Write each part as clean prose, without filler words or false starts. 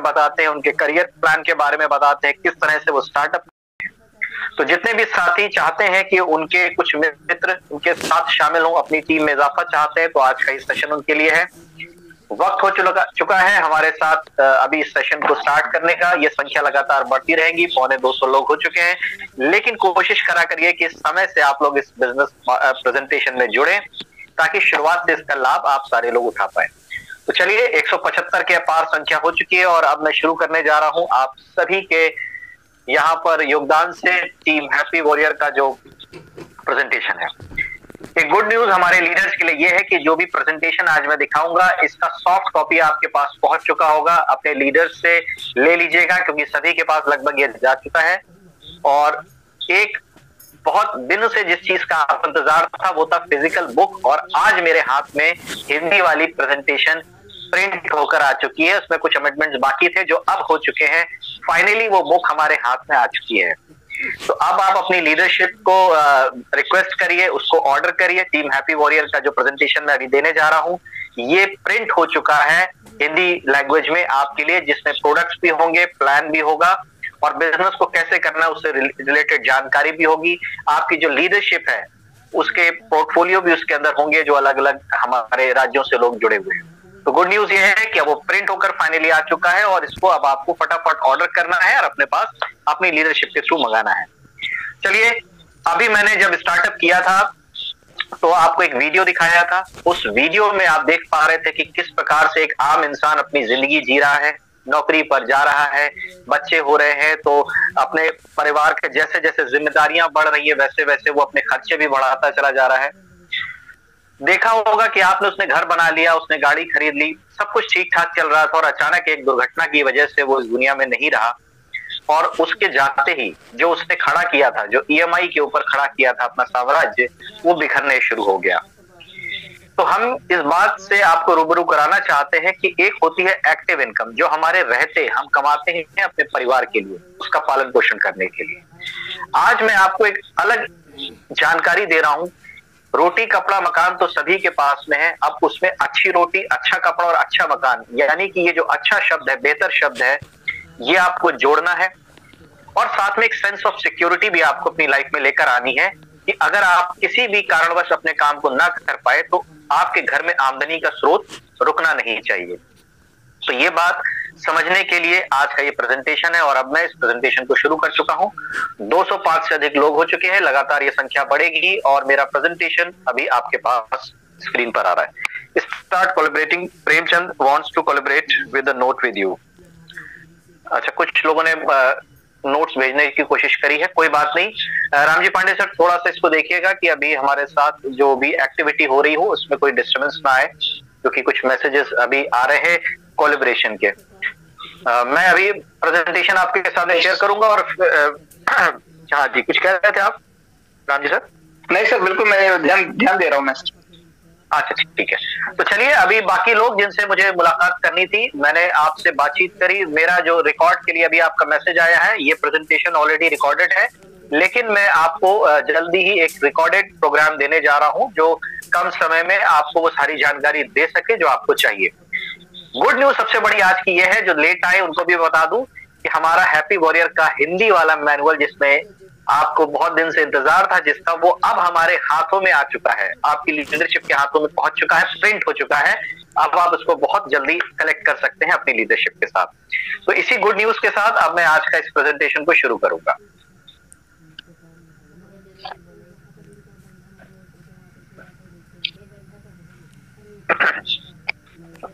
बताते हैं, उनके करियर प्लान के बारे में बताते हैं, किस तरह से वो स्टार्टअप। तो जितने भी साथी चाहते हैं कि उनके कुछ मित्र उनके साथ शामिल हों, अपनी टीम में इजाफा चाहते हैं, तो आज का ये सेशन उनके लिए है। वक्त हो चुका है हमारे साथ अभी इस सेशन को स्टार्ट करने का। ये संख्या लगातार बढ़ती रहेगी, 250 लोग हो चुके हैं, लेकिन कोशिश करा करिए कि इस समय से आप लोग इस बिजनेस प्रेजेंटेशन में जुड़े, ताकि शुरुआत से इसका लाभ आप सारे लोग उठा पाए। तो चलिए, 175 के पार संख्या हो चुकी है और अब मैं शुरू करने जा रहा हूं आप सभी के यहाँ पर योगदान से टीम हैप्पी वॉरियर का जो प्रेजेंटेशन है। एक गुड न्यूज हमारे लीडर्स के लिए यह है कि जो भी प्रेजेंटेशन आज मैं दिखाऊंगा, इसका सॉफ्ट कॉपी आपके पास पहुंच चुका होगा। अपने लीडर्स से ले लीजिएगा, क्योंकि सभी के पास लगभग ये जा चुका है। और एक बहुत दिन से जिस चीज का आप इंतजार था वो था फिजिकल बुक, और आज मेरे हाथ में हिंदी वाली प्रेजेंटेशन प्रिंट होकर आ चुकी है। उसमें कुछ अमेंडमेंट्स बाकी थे जो अब हो चुके हैं। फाइनली वो बुक हमारे हाथ में आ चुकी है। तो अब आप अपनी लीडरशिप को रिक्वेस्ट करिए, उसको ऑर्डर करिए। टीम हैप्पी वॉरियर का जो प्रेजेंटेशन मैं अभी देने जा रहा हूं, ये प्रिंट हो चुका है हिंदी लैंग्वेज में आपके लिए, जिसमें प्रोडक्ट्स भी होंगे, प्लान भी होगा, और बिजनेस को कैसे करना है उससे रिलेटेड जानकारी भी होगी। आपकी जो लीडरशिप है उसके पोर्टफोलियो भी उसके अंदर होंगे, जो अलग अलग हमारे राज्यों से लोग जुड़े हुए हैं। तो गुड न्यूज ये है कि अब वो प्रिंट होकर फाइनली आ चुका है, और इसको अब आपको फटाफट ऑर्डर करना है और अपने पास अपनी लीडरशिप के थ्रू मंगाना है। चलिए, अभी मैंने जब स्टार्टअप किया था तो आपको एक वीडियो दिखाया था। उस वीडियो में आप देख पा रहे थे कि किस प्रकार से एक आम इंसान अपनी जिंदगी जी रहा है, नौकरी पर जा रहा है, बच्चे हो रहे हैं, तो अपने परिवार के जैसे जैसे जिम्मेदारियां बढ़ रही है वैसे वैसे वो अपने खर्चे भी बढ़ाता चला जा रहा है। देखा होगा कि आपने उसने घर बना लिया, उसने गाड़ी खरीद ली, सब कुछ ठीक ठाक चल रहा था, और अचानक एक दुर्घटना की वजह से वो इस दुनिया में नहीं रहा, और उसके जाते ही जो उसने खड़ा किया था, जो ईएमआई के ऊपर खड़ा किया था अपना साम्राज्य, वो बिखरने शुरू हो गया। तो हम इस बात से आपको रूबरू कराना चाहते हैं कि एक होती है एक्टिव इनकम, जो हमारे रहते हम कमाते हैं अपने परिवार के लिए, उसका पालन पोषण करने के लिए। आज मैं आपको एक अलग जानकारी दे रहा हूं। रोटी कपड़ा मकान तो सभी के पास में है, अब उसमें अच्छी रोटी, अच्छा कपड़ा और अच्छा मकान, यानी कि ये जो अच्छा शब्द है, बेहतर शब्द है, ये आपको जोड़ना है। और साथ में एक सेंस ऑफ सिक्योरिटी भी आपको अपनी लाइफ में लेकर आनी है, कि अगर आप किसी भी कारणवश अपने काम को ना कर पाए तो आपके घर में आमदनी का स्रोत रुकना नहीं चाहिए। तो ये बात समझने के लिए आज का ये प्रेजेंटेशन है, और अब मैं इस प्रेजेंटेशन को शुरू कर चुका हूं। 205 से अधिक लोग हो चुके हैं, लगातार ये संख्या बढ़ेगी, और मेरा प्रेजेंटेशन अभी आपके पास स्क्रीन पर आ रहा है। Start collaborating, Premchand wants to collaborate with a note with you. अच्छा, कुछ लोगों ने नोट्स भेजने की कोशिश करी है, कोई बात नहीं। रामजी पांडे सर, थोड़ा सा इसको देखिएगा कि अभी हमारे साथ जो भी एक्टिविटी हो रही हो उसमें कोई डिस्टर्बेंस ना आए, क्योंकि कुछ मैसेजेस अभी आ रहे हैं कोलैबोरेशन के। मैं अभी प्रेजेंटेशन आपके साथ शेयर करूंगा, और हाँ जी, कुछ कह रहे थे आप रामजी सर? नहीं सर, बिल्कुल मैं ध्यान दे रहा हूँ मैं। अच्छा, ठीक है। तो चलिए, अभी बाकी लोग जिनसे मुझे मुलाकात करनी थी, मैंने आपसे बातचीत करी। मेरा जो रिकॉर्ड के लिए अभी आपका मैसेज आया है, ये प्रेजेंटेशन ऑलरेडी रिकॉर्डेड है, लेकिन मैं आपको जल्दी ही एक रिकॉर्डेड प्रोग्राम देने जा रहा हूं, जो कम समय में आपको वो सारी जानकारी दे सके जो आपको चाहिए। गुड न्यूज सबसे बड़ी आज की यह है, जो लेट आए उनको भी बता दूं, कि हमारा हैप्पी वॉरियर का हिंदी वाला मैनुअल, जिसमें आपको बहुत दिन से इंतजार था, जिसका वो अब हमारे हाथों में आ चुका है, आपकी लीडरशिप के हाथों में पहुंच चुका है, प्रिंट हो चुका है। अब आप उसको बहुत जल्दी कलेक्ट कर सकते हैं अपनी लीडरशिप के साथ। तो इसी गुड न्यूज के साथ अब मैं आज का इस प्रेजेंटेशन को शुरू करूंगा।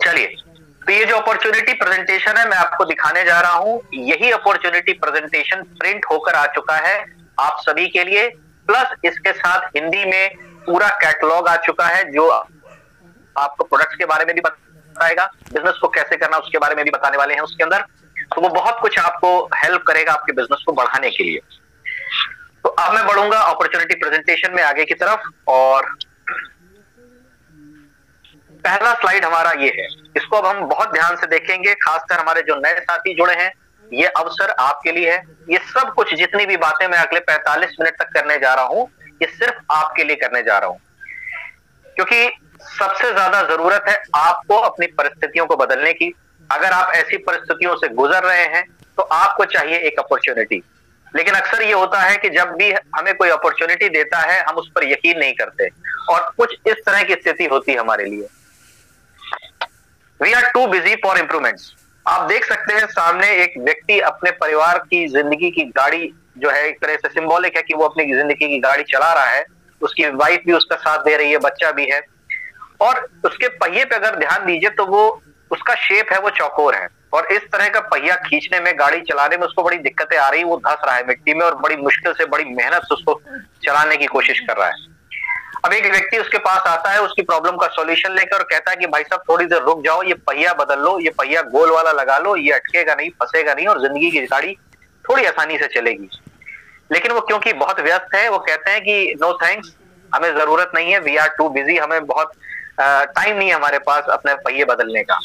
चलिए, तो ये जो अपॉर्चुनिटी प्रेजेंटेशन है मैं आपको दिखाने जा रहा हूं, यही अपॉर्चुनिटी प्रेजेंटेशन प्रिंट होकर आ चुका है आप सभी के लिए। प्लस इसके साथ हिंदी में पूरा कैटलॉग आ चुका है, जो आपको प्रोडक्ट्स के बारे में भी बताएगा, बिजनेस को कैसे करना उसके बारे में भी बताने वाले हैं उसके अंदर। तो वो बहुत कुछ आपको हेल्प करेगा आपके बिजनेस को बढ़ाने के लिए। तो अब मैं बढ़ूंगा अपॉर्चुनिटी प्रेजेंटेशन में आगे की तरफ, और पहला स्लाइड हमारा ये है। इसको अब हम बहुत ध्यान से देखेंगे, खासकर हमारे जो नए साथी जुड़े हैं, ये अवसर आपके लिए है। ये सब कुछ जितनी भी बातें मैं अगले 45 मिनट तक करने जा रहा हूं, ये सिर्फ आपके लिए करने जा रहा हूं, क्योंकि सबसे ज्यादा जरूरत है आपको अपनी परिस्थितियों को बदलने की, अगर आप ऐसी परिस्थितियों से गुजर रहे हैं तो आपको चाहिए एक अपॉर्चुनिटी। लेकिन अक्सर ये होता है कि जब भी हमें कोई अपॉर्चुनिटी देता है हम उस पर यकीन नहीं करते, और कुछ इस तरह की स्थिति होती है हमारे लिए। We are too busy for improvements. आप देख सकते हैं सामने एक व्यक्ति अपने परिवार की जिंदगी की गाड़ी जो है, एक तरह से सिंबॉलिक है कि वो अपनी जिंदगी की गाड़ी चला रहा है, उसकी वाइफ भी उसका साथ दे रही है, बच्चा भी है, और उसके पहिए पे अगर ध्यान दीजिए तो वो उसका शेप है वो चौकोर है, और इस तरह का पहिया खींचने में, गाड़ी चलाने में उसको बड़ी दिक्कतें आ रही, वो धंस रहा है मिट्टी में और बड़ी मुश्किल से, बड़ी मेहनत से उसको चलाने की कोशिश कर रहा है। अब एक व्यक्ति उसके पास आता है उसकी प्रॉब्लम का सॉल्यूशन लेकर और कहता है कि भाई साहब थोड़ी देर रुक जाओ, ये पहिया बदल लो, ये पहिया गोल वाला लगा लो, ये अटकेगा नहीं, फंसेगा नहीं और जिंदगी की गाड़ी थोड़ी आसानी से चलेगी। लेकिन वो क्योंकि बहुत व्यस्त है, वो कहते हैं कि नो थैंक्स, हमें जरूरत नहीं है, वी आर टू बिजी, हमें बहुत टाइम नहीं है हमारे पास अपने पहिए बदलने का।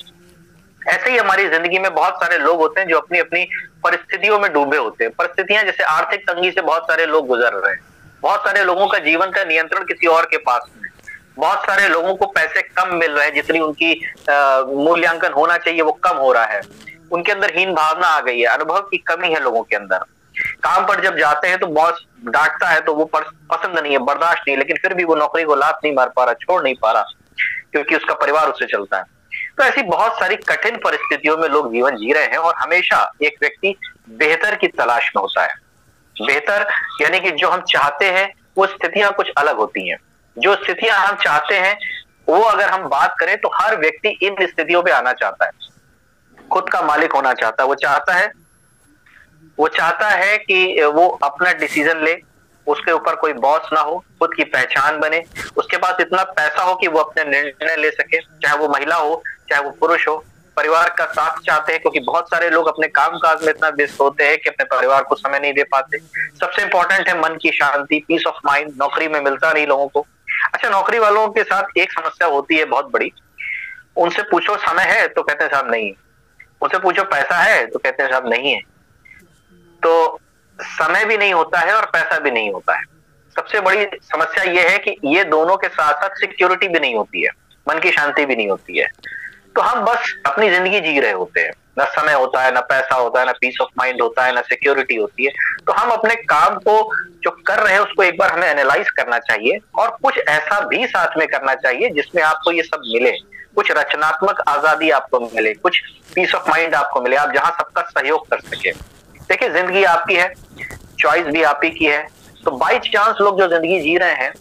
ऐसे ही हमारी जिंदगी में बहुत सारे लोग होते हैं जो अपनी अपनी परिस्थितियों में डूबे होते हैं। परिस्थितियां जैसे आर्थिक तंगी से बहुत सारे लोग गुजर रहे हैं, बहुत सारे लोगों का जीवन का नियंत्रण किसी और के पास है, बहुत सारे लोगों को पैसे कम मिल रहे हैं, जितनी उनकी मूल्यांकन होना चाहिए वो कम हो रहा है, उनके अंदर हीन भावना आ गई है, अनुभव की कमी है लोगों के अंदर। काम पर जब जाते हैं तो बॉस डांटता है तो वो पसंद नहीं है, बर्दाश्त नहीं, लेकिन फिर भी वो नौकरी को लात नहीं मार पा रहा, छोड़ नहीं पा रहा, क्योंकि उसका परिवार उससे चलता है। तो ऐसी बहुत सारी कठिन परिस्थितियों में लोग जीवन जी रहे हैं, और हमेशा एक व्यक्ति बेहतर की तलाश में होता है। बेहतर यानी कि जो हम चाहते हैं वो स्थितियां कुछ अलग होती हैं। जो स्थितियां हम चाहते हैं वो अगर हम बात करें तो हर व्यक्ति इन स्थितियों पे आना चाहता है, खुद का मालिक होना चाहता है, वो चाहता है कि वो अपना डिसीजन ले, उसके ऊपर कोई बॉस ना हो, खुद की पहचान बने, उसके पास इतना पैसा हो कि वो अपने निर्णय ले सके, चाहे वो महिला हो चाहे वो पुरुष हो। परिवार का साथ चाहते हैं क्योंकि बहुत सारे लोग अपने कामकाज में इतना व्यस्त होते हैं कि अपने परिवार को समय नहीं दे पाते। सबसे इंपॉर्टेंट है मन की शांति, पीस ऑफ माइंड, नौकरी में मिलता नहीं लोगों को। अच्छा, नौकरी वालों के साथ एक समस्या होती है बहुत बड़ी, उनसे पूछो समय है तो कहते हैं साहब नहीं, उनसे पूछो पैसा है तो कहते हैं साहब नहीं है। तो समय भी नहीं होता है और पैसा भी नहीं होता है। सबसे बड़ी समस्या यह है कि ये दोनों के साथ साथ सिक्योरिटी भी नहीं होती है, मन की शांति भी नहीं होती है। तो हम बस अपनी जिंदगी जी रहे होते हैं, ना समय होता है, ना पैसा होता है, ना पीस ऑफ माइंड होता है, ना सिक्योरिटी होती है। तो हम अपने काम को जो कर रहे हैं उसको एक बार हमें एनालाइज करना चाहिए, और कुछ ऐसा भी साथ में करना चाहिए जिसमें आपको ये सब मिले, कुछ रचनात्मक आजादी आपको मिले, कुछ पीस ऑफ माइंड आपको मिले, आप जहां सबका सहयोग कर सके। देखिए, जिंदगी आपकी है, चॉइस भी आप ही की है। तो बाई चांस लोग जो जिंदगी जी रहे हैं,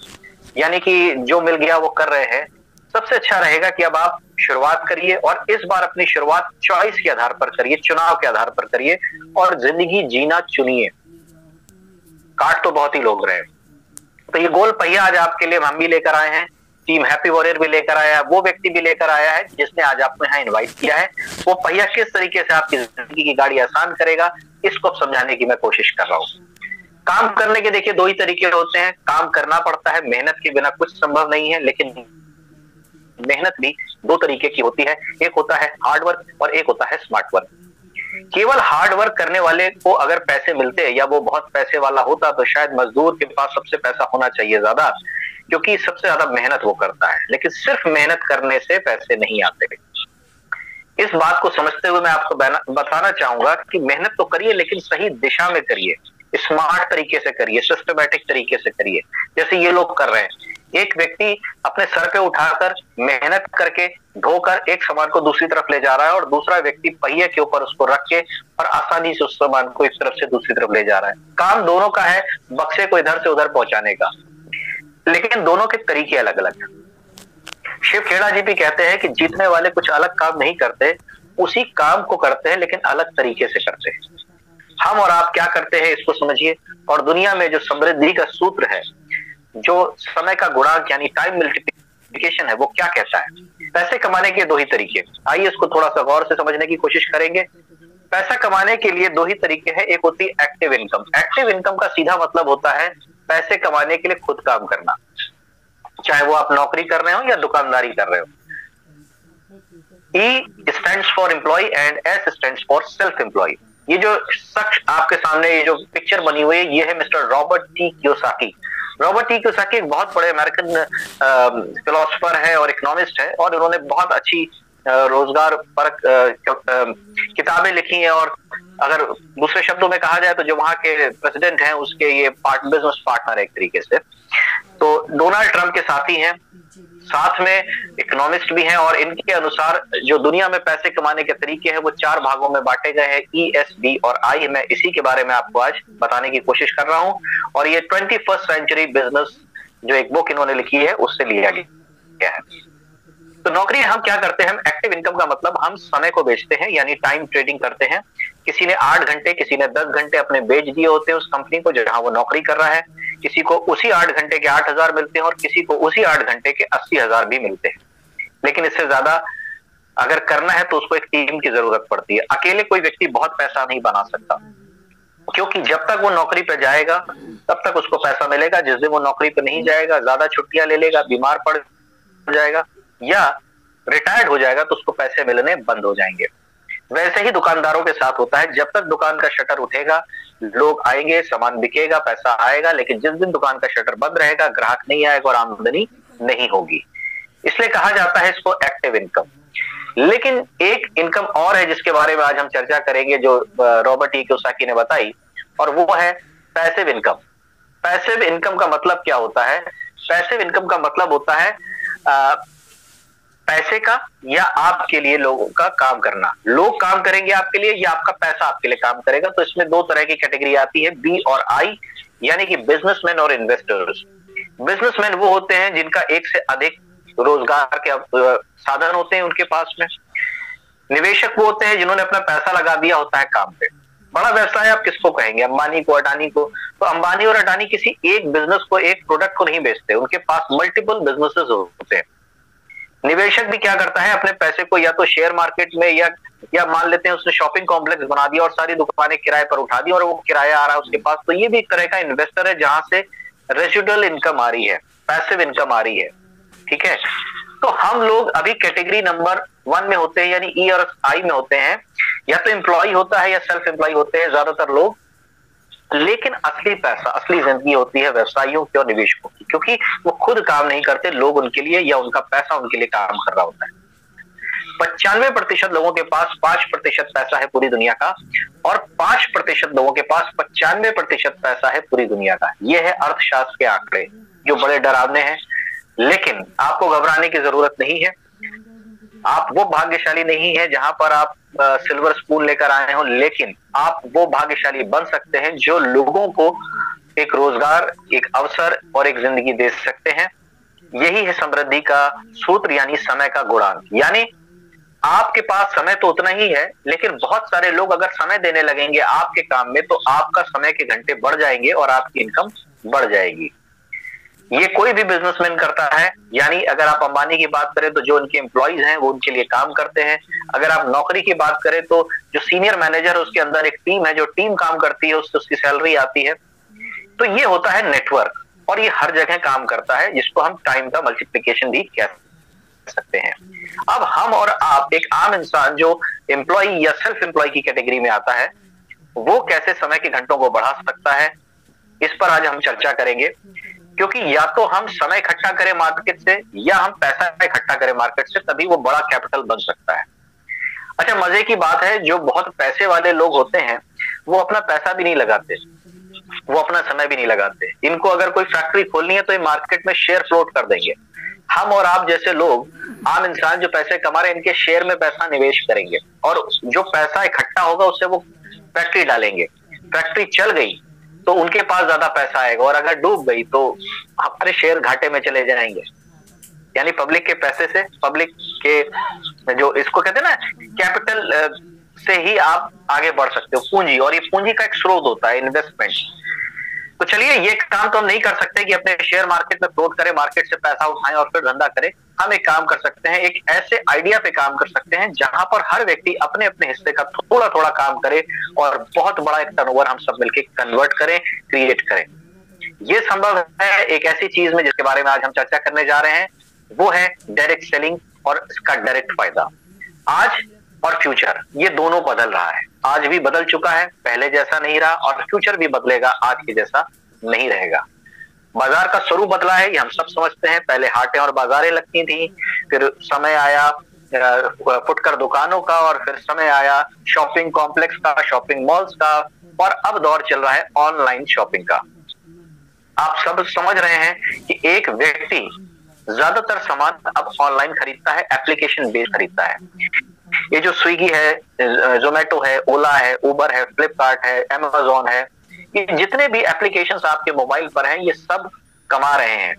यानी कि जो मिल गया वो कर रहे हैं, सबसे अच्छा रहेगा कि अब आप शुरुआत करिए, और इस बार अपनी शुरुआत चॉइस के आधार पर करिए, चुनाव के आधार पर करिए, और जिंदगी जीना चुनिए। काट तो बहुत ही लोग रहे। तो ये गोल पहिया आज आपके लिए हम भी लेकर आए हैं, टीम हैप्पी वॉरियर भी लेकर आया है, वो व्यक्ति भी लेकर आया है जिसने आज आपको यहाँ इनवाइट किया है। वो पहिया किस तरीके से आपकी जिंदगी की गाड़ी आसान करेगा, इसको समझाने की मैं कोशिश कर रहा हूँ। काम करने के देखिए दो ही तरीके होते हैं, काम करना पड़ता है, मेहनत के बिना कुछ संभव नहीं है, लेकिन मेहनत भी दो तरीके की होती है, एक होता है हार्ड वर्क और एक होता है स्मार्ट वर्क। केवल हार्ड वर्क करने वाले को अगर पैसे मिलते या वो बहुत पैसे वाला होता तो शायद मजदूर के पास सबसे पैसा होना चाहिए ज्यादा, क्योंकि सबसे ज्यादा मेहनत वो करता है। लेकिन सिर्फ मेहनत करने से पैसे नहीं आते। इस बात को समझते हुए मैं आपको बताना चाहूंगा कि मेहनत तो करिए, लेकिन सही दिशा में करिए, स्मार्ट तरीके से करिए, सिस्टमैटिक तरीके से करिए, जैसे ये लोग कर रहे हैं। एक व्यक्ति अपने सर पे उठाकर मेहनत करके ढोकर एक सामान को दूसरी तरफ ले जा रहा है, और दूसरा व्यक्ति पहिए के ऊपर उसको रख के और आसानी से उस सामान को एक तरफ से दूसरी तरफ ले जा रहा है। काम दोनों का है, बक्से को इधर से उधर पहुंचाने का, लेकिन दोनों के तरीके अलग अलग हैं। शिव खेड़ा जी भी कहते हैं कि जीतने वाले कुछ अलग काम नहीं करते, उसी काम को करते हैं लेकिन अलग तरीके से करते हैं। हम और आप क्या करते हैं इसको समझिए, और दुनिया में जो समृद्धि का सूत्र है, जो समय का गुणांक यानी टाइम मल्टीप्लिकेशन है, वो क्या कहता है? पैसे कमाने के दो ही तरीके। आइए इसको थोड़ा सा गौर से समझने की कोशिश करेंगे। पैसा कमाने के लिए दो ही तरीके हैं, एक होती है एक्टिव इनकम। एक्टिव इनकम का सीधा मतलब होता है पैसे कमाने के लिए खुद काम करना, चाहे वो आप नौकरी कर रहे हो या दुकानदारी कर रहे हो। E stands for employee and S stands for self employee। ये जो शख्स आपके सामने ये जो पिक्चर बनी हुई है, ये है mister Robert T Kiyosaki. Robert T Kiyosaki एक बहुत बड़े अमेरिकन फिलोसोफर है और इकोनॉमिस्ट है, और उन्होंने बहुत अच्छी रोजगार पर किताबें लिखी हैं, और अगर दूसरे शब्दों में कहा जाए तो जो वहां के प्रेसिडेंट हैं उसके ये बिजनेस पार्टनर है एक तरीके से। तो डोनाल्ड ट्रंप के साथी हैं, साथ में इकोनॉमिस्ट भी हैं, और इनके अनुसार जो दुनिया में पैसे कमाने के तरीके हैं वो 4 भागों में बांटे गए हैं, ई, एस, डी और आई। मैं इसी के बारे में आपको आज बताने की कोशिश कर रहा हूं, और ये 21st सेंचुरी बिजनेस जो एक बुक इन्होंने लिखी है उससे लिया गया है। तो नौकरी हम क्या करते हैं, हम एक्टिव इनकम का मतलब हम समय को बेचते हैं, यानी टाइम ट्रेडिंग करते हैं। किसी ने 8 घंटे, किसी ने 10 घंटे अपने बेच दिए होते हैं उस कंपनी को जहां वो नौकरी कर रहा है। किसी को उसी 8 घंटे के 8,000 मिलते हैं और किसी को उसी 8 घंटे के 80,000 भी मिलते हैं। लेकिन इससे ज्यादा अगर करना है तो उसको एक टीम की जरूरत पड़ती है। अकेले कोई व्यक्ति बहुत पैसा नहीं बना सकता, क्योंकि जब तक वो नौकरी पे जाएगा तब तक उसको पैसा मिलेगा। जिस दिन वो नौकरी पे नहीं जाएगा, ज्यादा छुट्टियां ले लेगा, बीमार पड़ जाएगा या रिटायर्ड हो जाएगा तो उसको पैसे मिलने बंद हो जाएंगे। वैसे ही दुकानदारों के साथ होता है, जब तक दुकान का शटर उठेगा लोग आएंगे, सामान बिकेगा, पैसा आएगा, लेकिन जिस दिन दुकान का शटर बंद रहेगा ग्राहक नहीं आएगा और आमदनी नहीं होगी। इसलिए कहा जाता है इसको एक्टिव इनकम। लेकिन एक इनकम और है जिसके बारे में आज हम चर्चा करेंगे, जो रॉबर्ट ई कियोसाकी ने बताई, और वो है पैसिव इनकम। पैसिव इनकम का मतलब क्या होता है? पैसिव इनकम का मतलब होता है पैसे का या आपके लिए लोगों का काम करना। लोग काम करेंगे आपके लिए या आपका पैसा आपके लिए काम करेगा। तो इसमें 2 तरह की कैटेगरी आती है, बी और आई, यानी कि बिजनेसमैन और इन्वेस्टर्स। बिजनेसमैन वो होते हैं जिनका एक से अधिक रोजगार के साधन होते हैं उनके पास में। निवेशक वो होते हैं जिन्होंने अपना पैसा लगा दिया होता है काम पे। बड़ा व्यवसाय आप किसको कहेंगे? अंबानी को, अडानी को। तो अंबानी और अडानी किसी एक बिजनेस को, एक प्रोडक्ट को नहीं बेचते, उनके पास मल्टीपल बिजनेसेस होते हैं। निवेशक भी क्या करता है, अपने पैसे को या तो शेयर मार्केट में या मान लेते हैं उसने शॉपिंग कॉम्प्लेक्स बना दिया और सारी दुकानें किराए पर उठा दी और वो किराया आ रहा है उसके पास। तो ये भी एक तरह का इन्वेस्टर है जहां से रेसिडुअल इनकम आ रही है, पैसिव इनकम आ रही है। ठीक है, तो हम लोग अभी कैटेगरी नंबर 1 में होते हैं, यानी ई और आई में होते हैं। या तो एम्प्लॉय होता है या सेल्फ एम्प्लॉय होते हैं ज्यादातर लोग। लेकिन असली पैसा, असली जिंदगी होती है व्यवसायियों की और निवेशकों की, क्योंकि वो खुद काम नहीं करते, लोग उनके लिए या उनका पैसा उनके लिए काम कर रहा होता है। 95% लोगों के पास 5% पैसा है पूरी दुनिया का, और 5% लोगों के पास 95% पैसा है पूरी दुनिया का। ये है अर्थशास्त्र के आंकड़े, जो बड़े डरावने हैं। लेकिन आपको घबराने की जरूरत नहीं है। आप वो भाग्यशाली नहीं है जहां पर आप सिल्वर स्पून लेकर आए हो, लेकिन आप वो भाग्यशाली बन सकते हैं जो लोगों को एक रोजगार, एक अवसर और एक जिंदगी दे सकते हैं। यही है समृद्धि का सूत्र, यानी समय का गुणांक। यानी आपके पास समय तो उतना ही है, लेकिन बहुत सारे लोग अगर समय देने लगेंगे आपके काम में तो आपका समय के घंटे बढ़ जाएंगे और आपकी इनकम बढ़ जाएगी। ये कोई भी बिजनेसमैन करता है। यानी अगर आप अंबानी की बात करें तो जो उनके एम्प्लॉइज हैं वो उनके लिए काम करते हैं। अगर आप नौकरी की बात करें तो जो सीनियर मैनेजर है उसके अंदर एक टीम है, जो टीम काम करती है, उससे उसकी सैलरी आती है। तो ये होता है नेटवर्क, और ये हर जगह काम करता है, जिसको हम टाइम का मल्टीप्लिकेशन भी कह सकते हैं। अब हम और आप, एक आम इंसान जो एम्प्लॉय या सेल्फ एम्प्लॉय की कैटेगरी में आता है, वो कैसे समय के घंटों को बढ़ा सकता है, इस पर आज हम चर्चा करेंगे। क्योंकि या तो हम समय इकट्ठा करें मार्केट से या हम पैसा इकट्ठा करें मार्केट से, तभी वो बड़ा कैपिटल बन सकता है। अच्छा, मजे की बात है, जो बहुत पैसे वाले लोग होते हैं वो अपना पैसा भी नहीं लगाते, वो अपना समय भी नहीं लगाते। इनको अगर कोई फैक्ट्री खोलनी है तो ये मार्केट में शेयर फ्लोट कर देंगे। हम और आप जैसे लोग, आम इंसान जो पैसे कमा रहे हैं, इनके शेयर में पैसा निवेश करेंगे और जो पैसा इकट्ठा होगा उससे वो फैक्ट्री डालेंगे। फैक्ट्री चल गई तो उनके पास ज्यादा पैसा आएगा, और अगर डूब गई तो हमारे शेयर घाटे में चले जाएंगे। यानी पब्लिक के पैसे से, पब्लिक के जो इसको कहते हैं ना कैपिटल से ही आप आगे बढ़ सकते हो, पूंजी। और ये पूंजी का एक स्रोत होता है इन्वेस्टमेंट। तो चलिए, ये काम तो हम नहीं कर सकते कि अपने शेयर मार्केट में फ्लोट करें, मार्केट से पैसा उठाएं और फिर धंधा करें। हम एक काम कर सकते हैं, एक ऐसे आइडिया पे काम कर सकते हैं जहां पर हर व्यक्ति अपने अपने हिस्से का थोड़ा थोड़ा काम करे और बहुत बड़ा एक टर्नओवर हम सब मिलकर कन्वर्ट करें, क्रिएट करें। ये संभव है एक ऐसी चीज में जिसके बारे में आज हम चर्चा करने जा रहे हैं, वो है डायरेक्ट सेलिंग और इसका डायरेक्ट फायदा। आज और फ्यूचर, ये दोनों बदल रहा है। आज भी बदल चुका है, पहले जैसा नहीं रहा, और फ्यूचर भी बदलेगा, आज के जैसा नहीं रहेगा। बाजार का स्वरूप बदला है, ये हम सब समझते हैं। पहले हाटें और बाजारें लगती थी, फिर समय आया फुटकर दुकानों का, और फिर समय आया शॉपिंग कॉम्प्लेक्स का, शॉपिंग मॉल्स का, और अब दौर चल रहा है ऑनलाइन शॉपिंग का। आप सब समझ रहे हैं कि एक व्यक्ति ज्यादातर सामान अब ऑनलाइन खरीदता है, एप्लीकेशन बेस्ड खरीदता है। ये जो स्विगी है, जोमेटो है, ओला है, उबर है, फ्लिपकार्ट है, अमेजोन है, ये जितने भी एप्लीकेशंस आपके मोबाइल पर हैं, ये सब कमा रहे हैं।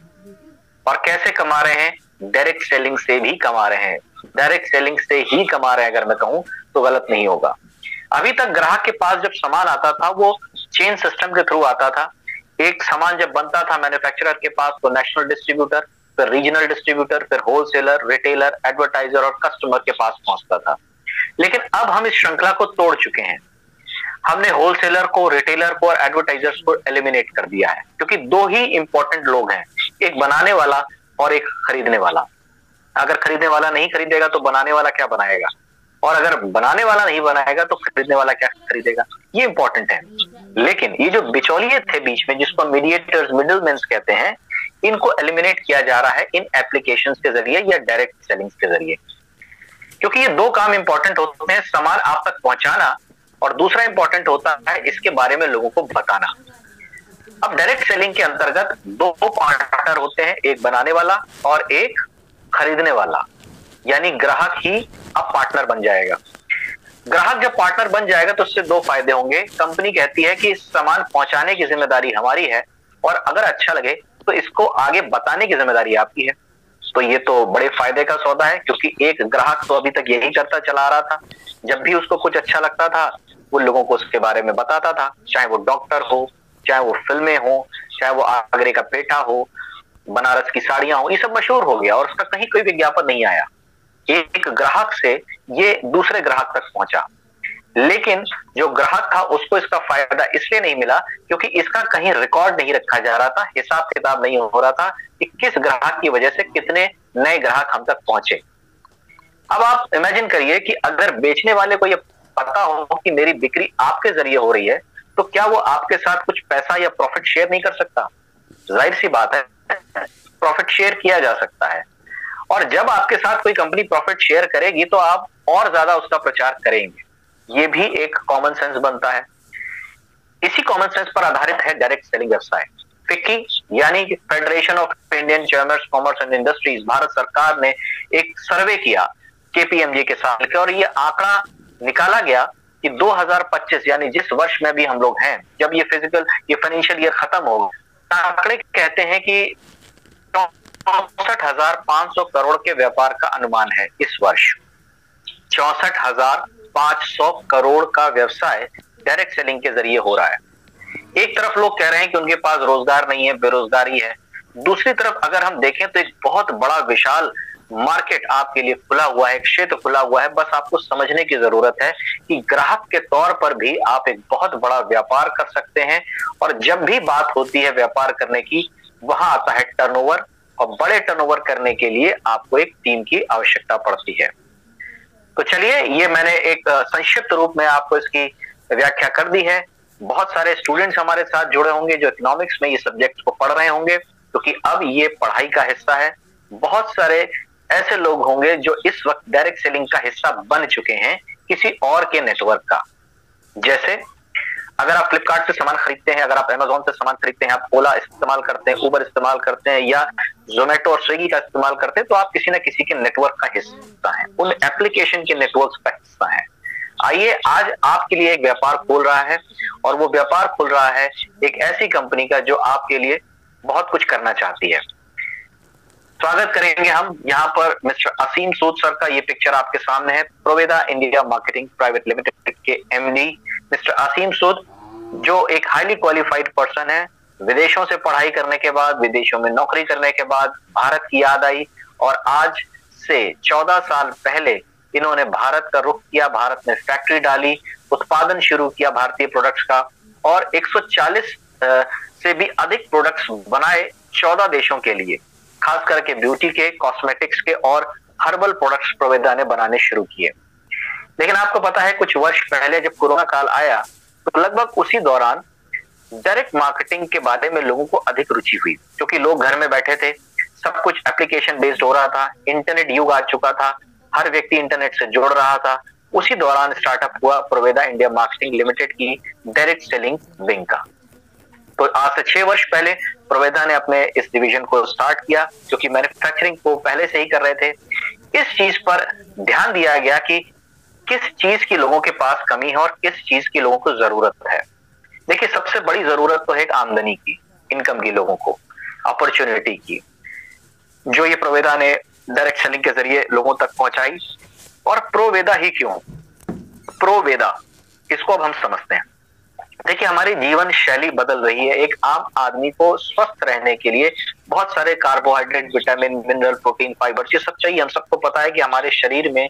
और कैसे कमा रहे हैं? डायरेक्ट सेलिंग से भी कमा रहे हैं। डायरेक्ट सेलिंग से ही कमा रहे हैं, अगर मैं कहूं तो गलत नहीं होगा। अभी तक ग्राहक के पास जब सामान आता था वो चेन सिस्टम के थ्रू आता था। एक सामान जब बनता था मैन्युफैक्चरर के पास तो नेशनल डिस्ट्रीब्यूटर, फिर रीजनल डिस्ट्रीब्यूटर, फिर होलसेलर, रिटेलर, एडवर्टाइजर और कस्टमर के पास पहुंचता था। लेकिन अब हम इस श्रृंखला को तोड़ चुके हैं। हमने होलसेलर को, रिटेलर को और एडवर्टाइजर्स को एलिमिनेट कर दिया है, क्योंकि दो ही इंपॉर्टेंट लोग हैं, एक बनाने वाला और एक खरीदने वाला। अगर खरीदने वाला नहीं खरीदेगा तो बनाने वाला क्या बनाएगा, और अगर बनाने वाला नहीं बनाएगा तो खरीदने वाला क्या खरीदेगा? ये इंपॉर्टेंट है। लेकिन ये जो बिचौलिए थे बीच में, जिसको मीडिएटर्स, मिडलमैन कहते हैं, इनको एलिमिनेट किया जा रहा है इन एप्लीकेशंस के जरिए या डायरेक्ट सेलिंग के जरिए। क्योंकि ये दो काम इंपॉर्टेंट होते हैं, सामान आप तक पहुंचाना, और दूसरा इंपॉर्टेंट होता है इसके बारे में लोगों को बताना। अब डायरेक्ट सेलिंग के अंतर्गत दो पार्टनर होते हैं, एक बनाने वाला और एक खरीदने वाला, यानी ग्राहक ही अब पार्टनर बन जाएगा। ग्राहक जब पार्टनर बन जाएगा तो उससे दो फायदे होंगे। कंपनी कहती है कि सामान पहुंचाने की जिम्मेदारी हमारी है, और अगर अच्छा लगे तो इसको आगे बताने की जिम्मेदारी आपकी है। तो ये तो बड़े फायदे का सौदा है, क्योंकि एक ग्राहक तो अभी तक यही करता चला आ रहा था। जब भी उसको कुछ अच्छा लगता था वो लोगों को उसके बारे में बताता था, चाहे वो डॉक्टर हो, चाहे वो फिल्में हो, चाहे वो आगरे का पेठा हो, बनारस की साड़ियां हो, ये सब मशहूर हो गया और उसका कहीं कोई विज्ञापन नहीं आया। एक ग्राहक से ये दूसरे ग्राहक तक पहुंचा। लेकिन जो ग्राहक था उसको इसका फायदा इसलिए नहीं मिला क्योंकि इसका कहीं रिकॉर्ड नहीं रखा जा रहा था, हिसाब किताब नहीं हो रहा था कि किस ग्राहक की वजह से कितने नए ग्राहक हम तक पहुंचे। अब आप इमेजिन करिए कि अगर बेचने वाले को ये पता हो कि मेरी बिक्री आपके जरिए हो रही है, तो क्या वो आपके साथ कुछ पैसा या प्रॉफिट शेयर नहीं कर सकता? जाहिर सी बात है, प्रॉफिट शेयर किया जा सकता है। और जब आपके साथ कोई कंपनी प्रॉफिट शेयर करेगी तो आप और ज्यादा उसका प्रचार करेंगे। ये भी एक कॉमन सेंस बनता है। इसी कॉमन सेंस पर आधारित है डायरेक्ट सेलिंग व्यवसाय। फिक्की यानी federation of Indian chambers commerce and industries, Bharat सरकार ने एक सर्वे किया केपीएमजी के साथ, और ये आंकड़ा निकाला गया कि 2025 यानी जिस वर्ष में भी हम लोग हैं, जब ये फाइनेंशियल ईयर खत्म होगा, आंकड़े कहते हैं कि 64,500 करोड़ के व्यापार का अनुमान है इस वर्ष। 64,500 करोड़ का व्यवसाय डायरेक्ट सेलिंग के जरिए हो रहा है। एक तरफ लोग कह रहे हैं कि उनके पास रोजगार नहीं है, बेरोजगारी है। दूसरी तरफ अगर हम देखें तो एक बहुत बड़ा विशाल मार्केट आपके लिए खुला हुआ है, क्षेत्र खुला हुआ है। बस आपको समझने की जरूरत है कि ग्राहक के तौर पर भी आप एक बहुत बड़ा व्यापार कर सकते हैं। और जब भी बात होती है व्यापार करने की, वहां आता है टर्नओवर, और बड़े टर्नओवर करने के लिए आपको एक टीम की आवश्यकता पड़ती है। तो चलिए, ये मैंने एक संक्षिप्त रूप में आपको इसकी व्याख्या कर दी है। बहुत सारे स्टूडेंट्स हमारे साथ जुड़े होंगे जो इकोनॉमिक्स में ये सब्जेक्ट को पढ़ रहे होंगे, क्योंकि अब ये पढ़ाई का हिस्सा है। बहुत सारे ऐसे लोग होंगे जो इस वक्त डायरेक्ट सेलिंग का हिस्सा बन चुके हैं किसी और के नेटवर्क का। जैसे अगर आप फ्लिपकार्ट से सामान खरीदते हैं, अगर आप अमेजोन से सामान खरीदते हैं, आप ओला इस्तेमाल करते हैं, उबर इस्तेमाल करते हैं, या जोमेटो और स्विगी का इस्तेमाल करते हैं, तो आप किसी न किसी के नेटवर्क का हिस्सा हैं, उन एप्लीकेशन के नेटवर्क का हिस्सा हैं। आइए, आज आपके लिए एक व्यापार खोल रहा है, और वो व्यापार खुल रहा है एक ऐसी कंपनी का जो आपके लिए बहुत कुछ करना चाहती है। स्वागत करेंगे हम यहाँ पर मिस्टर असीम सूद सर का। ये पिक्चर आपके सामने है, प्रोवेदा इंडिया मार्केटिंग प्राइवेट लिमिटेड के एमडी मिस्टर असीम सूद, जो एक हाईली क्वालिफाइड पर्सन है। विदेशों से पढ़ाई करने के बाद, विदेशों में नौकरी करने के बाद भारत की याद आई, और आज से 14 साल पहले इन्होंने भारत का रुख किया, भारत में फैक्ट्री डाली, उत्पादन शुरू किया भारतीय प्रोडक्ट्स का, और 140 से भी अधिक प्रोडक्ट्स बनाए 14 देशों के लिए, खास करके ब्यूटी के, कॉस्मेटिक्स के और हर्बल प्रोडक्ट्स प्रोवेदा ने बनाने शुरू किए। लेकिन आपको पता है, कुछ वर्ष पहले जब कोरोना काल आया तो लगभग उसी दौरान डायरेक्ट मार्केटिंग के बारे में लोगों को अधिक रुचि हुई, क्योंकि लोग घर में बैठे थे, सब कुछ एप्लीकेशन बेस्ड हो रहा था, इंटरनेट युग आ चुका था, हर व्यक्ति इंटरनेट से जुड़ रहा था। उसी दौरान स्टार्टअप हुआ प्रोवेदा इंडिया मार्केटिंग लिमिटेड की डायरेक्ट सेलिंग विंग का। तो आज से 6 वर्ष पहले प्रोवेदा ने अपने इस डिवीजन को स्टार्ट किया, जो कि मैन्युफैक्चरिंग को पहले से ही कर रहे थे। इस चीज पर ध्यान दिया गया कि किस चीज की लोगों के पास कमी है और किस चीज की लोगों को जरूरत है। देखिए, सबसे बड़ी जरूरत तो है आमदनी की, इनकम की, लोगों को अपॉर्चुनिटी की, जो ये प्रोवेदा ने डायरेक्ट सेलिंग के जरिए लोगों तक पहुंचाई। और प्रोवेदा ही क्यों? प्रोवेदा, इसको अब हम समझते हैं। देखिए, हमारी जीवन शैली बदल रही है। एक आम आदमी को स्वस्थ रहने के लिए बहुत सारे carbohydrate, vitamin, mineral, protein, fibre, ये सब चाहिए। हम सबको पता है कि हमारे शरीर में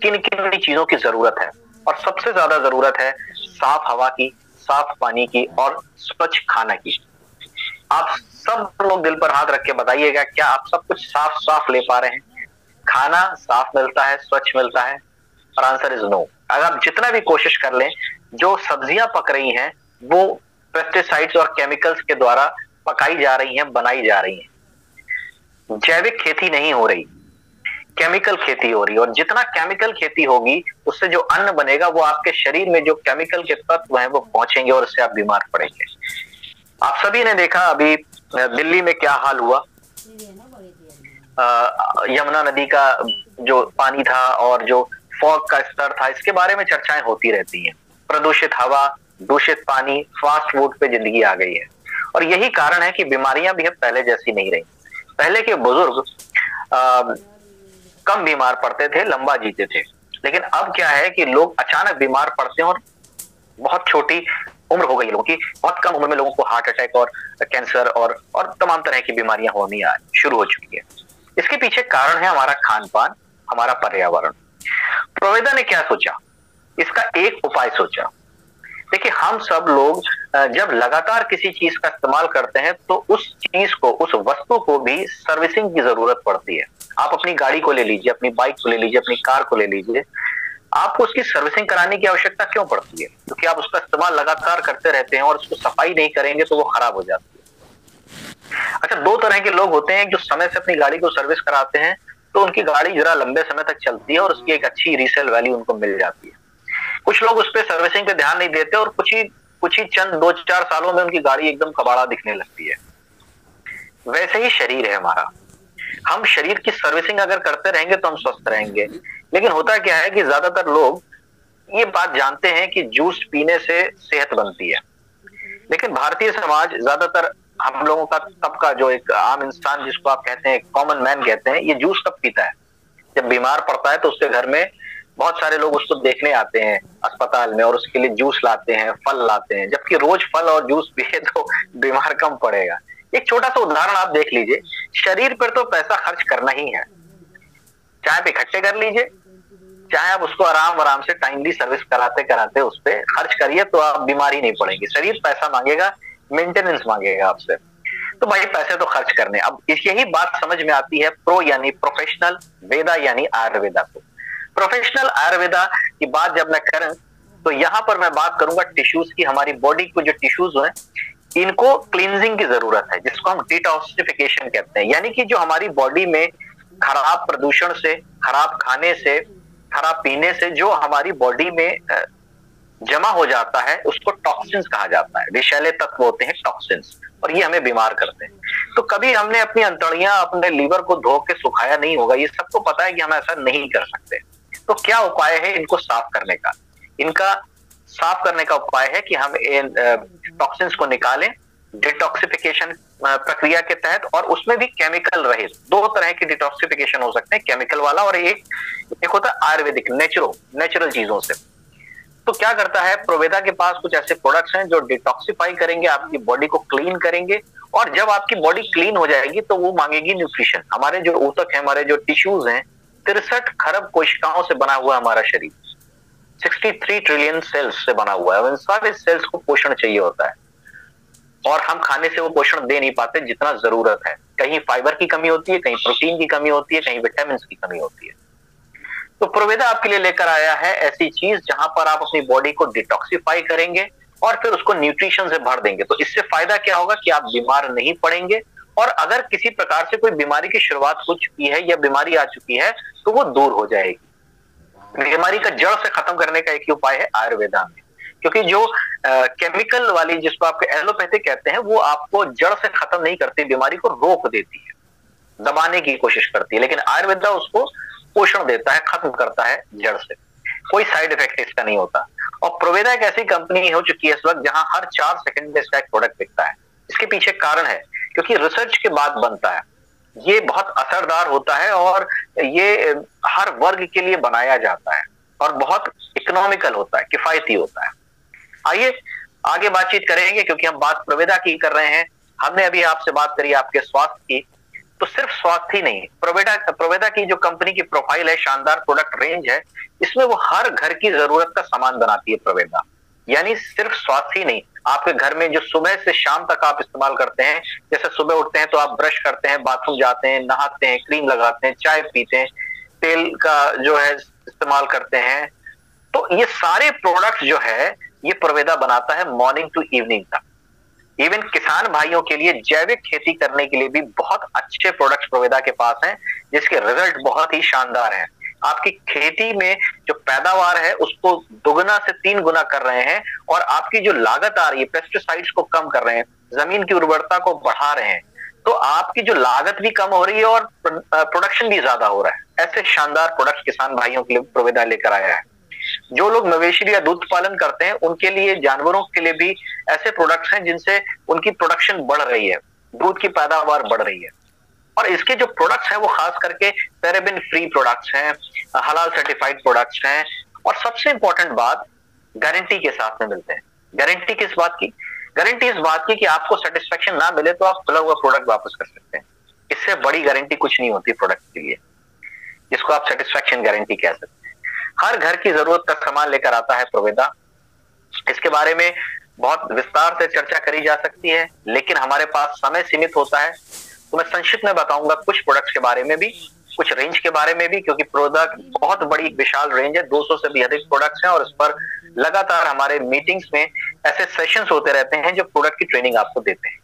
किन किन चीजों की जरूरत है, और सबसे ज्यादा जरूरत है साफ हवा की, साफ पानी की और स्वच्छ खाना की। आप सब लोग दिल पर हाथ रख के बताइएगा, क्या आप सब कुछ साफ साफ ले पा रहे हैं? खाना साफ मिलता है, स्वच्छ मिलता है? और आंसर इज नो। अगर आप जितना भी कोशिश कर लें, जो सब्जियां पक रही हैं वो पेस्टिसाइड्स और केमिकल्स के द्वारा पकाई जा रही हैं, बनाई जा रही हैं। जैविक खेती नहीं हो रही, केमिकल खेती हो रही है। और जितना केमिकल खेती होगी, उससे जो अन्न बनेगा वो आपके शरीर में जो केमिकल के तत्व हैं वो पहुंचेंगे और उससे आप बीमार पड़ेंगे। आप सभी ने देखा अभी दिल्ली में क्या हाल हुआ। यमुना नदी का जो पानी था और जो फॉग का स्तर था, इसके बारे में चर्चाएं होती रहती हैं। प्रदूषित हवा, दूषित पानी, फास्ट फूड पे जिंदगी आ गई है। और यही कारण है कि बीमारियां भी अब पहले जैसी नहीं रही। पहले के बुजुर्ग कम बीमार पड़ते थे, लंबा जीते थे। लेकिन अब क्या है कि लोग अचानक बीमार पड़ते हैं और बहुत छोटी उम्र हो गई लोगों की। बहुत कम उम्र में लोगों को हार्ट अटैक और कैंसर और तमाम तरह की बीमारियां होनी शुरू हो चुकी है। इसके पीछे कारण है हमारा खान पान, हमारा पर्यावरण। प्रोवेदा ने क्या सोचा? इसका एक उपाय सोचा। देखिए, हम सब लोग जब लगातार किसी चीज का इस्तेमाल करते हैं तो उस चीज को, उस वस्तु को भी सर्विसिंग की जरूरत पड़ती है। आप अपनी गाड़ी को ले लीजिए, अपनी बाइक को ले लीजिए, अपनी कार को ले लीजिए, आपको उसकी सर्विसिंग कराने की आवश्यकता क्यों पड़ती है? क्योंकि आप उसका इस्तेमाल लगातार करते रहते हैं और उसको सफाई नहीं करेंगे तो वो खराब हो जाती है। अच्छा, 2 तरह के लोग होते हैं जो समय से अपनी गाड़ी को सर्विस कराते हैं तो उनकी गाड़ी जरा लंबे समय तक चलती है और उसकी एक अच्छी रीसेल वैल्यू उनको मिल जाती है। कुछ लोग उस पर सर्विसिंग पे ध्यान नहीं देते और कुछ ही चंद 2-4 सालों में उनकी गाड़ी एकदम कबाड़ा दिखने लगती है। वैसे ही शरीर है हमारा। हम शरीर की सर्विसिंग अगर करते रहेंगे तो हम स्वस्थ रहेंगे। लेकिन होता क्या है कि ज्यादातर लोग ये बात जानते हैं कि जूस पीने से सेहत बनती है, लेकिन भारतीय समाज ज्यादातर, हम लोगों का सबका जो एक आम इंसान जिसको आप कहते हैं कॉमन मैन कहते हैं, ये जूस कब पीता है? जब बीमार पड़ता है तो उसके घर में बहुत सारे लोग उसको देखने आते हैं अस्पताल में और उसके लिए जूस लाते हैं, फल लाते हैं। जबकि रोज फल और जूस पिए तो बीमार कम पड़ेगा। एक छोटा सा उदाहरण आप देख लीजिए, शरीर पर तो पैसा खर्च करना ही है। चाहे आप इकट्ठे कर लीजिए, चाहे आप उसको आराम से टाइमली सर्विस कराते कराते उस पर खर्च करिए, तो आप बीमार ही नहीं पड़ेंगे। शरीर पैसा मांगेगा, मेंटेनेंस मांगेगा आपसे, तो भाई पैसे तो खर्च करने। अब यही बात समझ में आती है प्रो यानी प्रोफेशनल, वेदा यानी आयुर्वेदा को। प्रोफेशनल आयुर्वेदा की बात जब मैं करूं तो यहां पर मैं बात करूंगा टिश्यूज की। हमारी बॉडी को जो टिश्यूज हैं इनको क्लींजिंग की जरूरत है, जिसको हम डिटॉक्सिफिकेशन कहते हैं। यानी कि जो हमारी बॉडी में खराब प्रदूषण से, खराब खाने से, खराब पीने से जो हमारी बॉडी में जमा हो जाता है उसको टॉक्सिन्स कहा जाता है। विषैले तत्व होते हैं टॉक्सिन्स, और ये हमें बीमार करते हैं। तो कभी हमने अपनी अंतड़ियां, अपने लीवर को धो के सुखाया नहीं होगा, ये सबको पता है कि हम ऐसा नहीं कर सकते। तो क्या उपाय है इनको साफ करने का? इनका साफ करने का उपाय है कि हम इन टॉक्सिन्स को निकालें डिटॉक्सिफिकेशन प्रक्रिया के तहत, और उसमें भी केमिकल रहित। 2 तरह की डिटॉक्सिफिकेशन हो सकते हैं, केमिकल वाला और एक होता है आयुर्वेदिक, नेचुरल चीजों से। तो क्या करता है प्रोवेदा के पास कुछ ऐसे प्रोडक्ट्स हैं जो डिटॉक्सिफाई करेंगे, आपकी बॉडी को क्लीन करेंगे। और जब आपकी बॉडी क्लीन हो जाएगी तो वो मांगेगी न्यूट्रिशन। हमारे जो ऊतक है, हमारे जो टिश्यूज हैं, 63 खरब कोशिकाओं से बना हुआ हमारा शरीर, 63 ट्रिलियन सेल्स से बना हुआ है। इन सारे सेल्स को पोषण चाहिए होता है और हम खाने से वो पोषण दे नहीं पाते जितना जरूरत है। कहीं फाइबर की कमी होती है, कहीं प्रोटीन की कमी होती है, कहीं विटामिन की कमी होती है। तो प्रोवेदा आपके लिए लेकर आया है ऐसी चीज जहां पर आप अपनी बॉडी को डिटॉक्सिफाई करेंगे और फिर उसको न्यूट्रिशन से भर देंगे। तो इससे फायदा क्या होगा कि आप बीमार नहीं पड़ेंगे और अगर किसी प्रकार से कोई बीमारी की शुरुआत हो चुकी है या बीमारी आ चुकी है तो वो दूर हो जाएगी। बीमारी का जड़ से खत्म करने का एक ही उपाय है आयुर्वेदा में, क्योंकि जो केमिकल वाली जिसको आप एलोपैथी कहते हैं वो आपको जड़ से खत्म नहीं करती, बीमारी को रोक देती है, दबाने की कोशिश करती है, लेकिन आयुर्वेदा उसको पोषण देता है, खत्म करता है जड़ से। कोई साइड इफेक्ट इसका नहीं होता। और प्रोवेदा एक ऐसी कंपनी हो चुकी है इस वक्त जहां हर 4 सेकंड में इसका एक प्रोडक्ट बिकता है। इसके पीछे कारण है क्योंकि रिसर्च के बाद बनता है, ये बहुत असरदार होता है और ये हर वर्ग के लिए बनाया जाता है और बहुत इकोनॉमिकल होता है, किफायती होता है। आइए आगे बातचीत करेंगे, क्योंकि हम बात प्रोवेदा की कर रहे हैं। हमने अभी आपसे बात करी आपके स्वास्थ्य की, तो सिर्फ स्वास्थ्य ही नहीं, प्रोवेदा की जो कंपनी की प्रोफाइल है, शानदार प्रोडक्ट रेंज है, इसमें वो हर घर की जरूरत का सामान बनाती है प्रोवेदा। यानी सिर्फ स्वास्थ्य ही नहीं, आपके घर में जो सुबह से शाम तक आप इस्तेमाल करते हैं, जैसे सुबह उठते हैं तो आप ब्रश करते हैं, बाथरूम जाते हैं, नहाते हैं, क्रीम लगाते हैं, चाय पीते हैं, तेल का जो है इस्तेमाल करते हैं, तो ये सारे प्रोडक्ट जो है ये प्रोवेदा बनाता है मॉर्निंग टू इवनिंग तक। इवन किसान भाइयों के लिए जैविक खेती करने के लिए भी बहुत अच्छे प्रोडक्ट्स प्रोवेदा के पास हैं, जिसके रिजल्ट बहुत ही शानदार हैं। आपकी खेती में जो पैदावार है उसको दुगना से 3 गुना कर रहे हैं और आपकी जो लागत आ रही है पेस्टिसाइड्स को कम कर रहे हैं, जमीन की उर्वरता को बढ़ा रहे हैं, तो आपकी जो लागत भी कम हो रही है और प्रोडक्शन भी ज्यादा हो रहा है। ऐसे शानदार प्रोडक्ट किसान भाइयों के लिए प्रोवेदा लेकर आया है। जो लोग मवेशी या दूध पालन करते हैं उनके लिए, जानवरों के लिए भी ऐसे प्रोडक्ट्स हैं जिनसे उनकी प्रोडक्शन बढ़ रही है, दूध की पैदावार बढ़ रही है। और इसके जो प्रोडक्ट्स हैं वो खास करके पैराबेन फ्री प्रोडक्ट्स हैं, हलाल सर्टिफाइड प्रोडक्ट्स हैं, और सबसे इंपॉर्टेंट बात, गारंटी के साथ में मिलते हैं। गारंटी किस बात की? गारंटी इस बात की कि आपको सेटिस्फेक्शन ना मिले तो आप खुला हुआ प्रोडक्ट वापस कर सकते हैं। इससे बड़ी गारंटी कुछ नहीं होती प्रोडक्ट के लिए, जिसको आप सेटिस्फेक्शन गारंटी कह सकते हैं। हर घर की जरूरत का सामान लेकर आता है प्रोवेदा। इसके बारे में बहुत विस्तार से चर्चा करी जा सकती है, लेकिन हमारे पास समय सीमित होता है, तो मैं संक्षिप्त में बताऊंगा कुछ प्रोडक्ट्स के बारे में भी, कुछ रेंज के बारे में भी, क्योंकि प्रोडक्ट बहुत बड़ी विशाल रेंज है, 200 से भी अधिक प्रोडक्ट्स हैं और इस पर लगातार हमारे मीटिंग्स में ऐसे सेशंस होते रहते हैं जो प्रोडक्ट की ट्रेनिंग आपको देते हैं।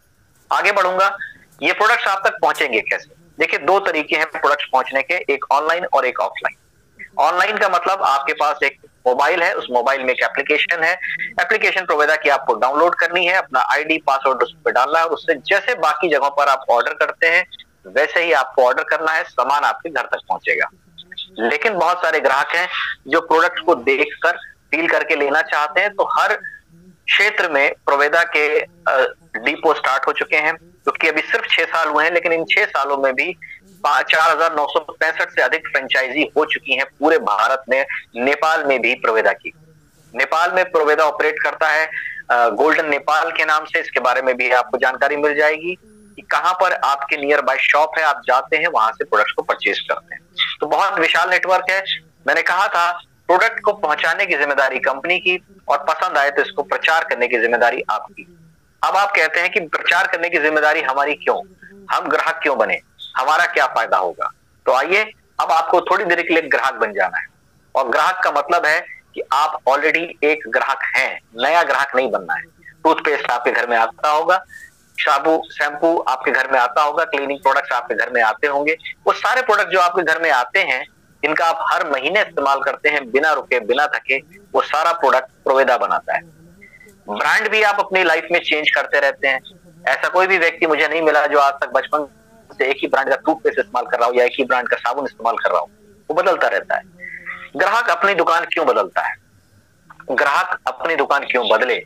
आगे बढ़ूंगा, ये प्रोडक्ट्स आप तक पहुंचेंगे कैसे? देखिए, 2 तरीके हैं प्रोडक्ट्स पहुंचने के, एक ऑनलाइन और एक ऑफलाइन। ऑनलाइन का मतलब आपके पास एक मोबाइल है, उस मोबाइल में एक एप्लीकेशन है, एप्लीकेशन प्रोवेदा की आपको डाउनलोड करनी है, अपना आईडी पासवर्ड उस पर डालना है और उससे जैसे बाकी जगहों पर आप ऑर्डर करते हैं वैसे ही आपको ऑर्डर करना है, सामान आपके घर तक पहुंचेगा। लेकिन बहुत सारे ग्राहक हैं जो प्रोडक्ट को देखकर फील करके लेना चाहते हैं, तो हर क्षेत्र में प्रोवेदा के डिपो स्टार्ट हो चुके हैं, क्योंकि अभी सिर्फ 6 साल हुए हैं, लेकिन इन 6 सालों में भी 4965 से अधिक फ्रेंचाइजी हो चुकी हैं पूरे भारत में। नेपाल में भी प्रोवेदा की, नेपाल में प्रोवेदा ऑपरेट करता है गोल्डन नेपाल के नाम से। इसके बारे में भी आपको जानकारी मिल जाएगी कि कहां पर आपके नियर बाय शॉप है, आप जाते हैं वहां से प्रोडक्ट्स को परचेज करते हैं। तो बहुत विशाल नेटवर्क है। मैंने कहा था प्रोडक्ट को पहुंचाने की जिम्मेदारी कंपनी की और पसंद आए तो इसको प्रचार करने की जिम्मेदारी आपकी। अब आप कहते हैं कि प्रचार करने की जिम्मेदारी हमारी क्यों, हम ग्राहक क्यों बने, हमारा क्या फायदा होगा? तो आइए, अब आपको थोड़ी देर के लिए ग्राहक बन जाना है, और ग्राहक का मतलब है कि आप ऑलरेडी एक ग्राहक हैं, नया ग्राहक नहीं बनना है। टूथपेस्ट आपके घर में आता होगा, साबु शैम्पू आपके घर में आता होगा, क्लीनिंग प्रोडक्ट्स आपके घर में आते होंगे। वो सारे प्रोडक्ट जो आपके घर में आते हैं, जिनका आप हर महीने इस्तेमाल करते हैं बिना रुके बिना थके, वो सारा प्रोडक्ट प्रोवेदा बनाता है। ब्रांड भी आप अपनी लाइफ में चेंज करते रहते हैं। ऐसा कोई भी व्यक्ति मुझे नहीं मिला जो आज तक बचपन से एक ही ब्रांड का टूथपेस्ट इस्तेमाल कर रहा हो या एक ही ब्रांड का साबुन इस्तेमाल कर रहा हो। वो बदलता रहता है। ग्राहक अपनी दुकान क्यों बदलता है? ग्राहक अपनी दुकान क्यों बदले?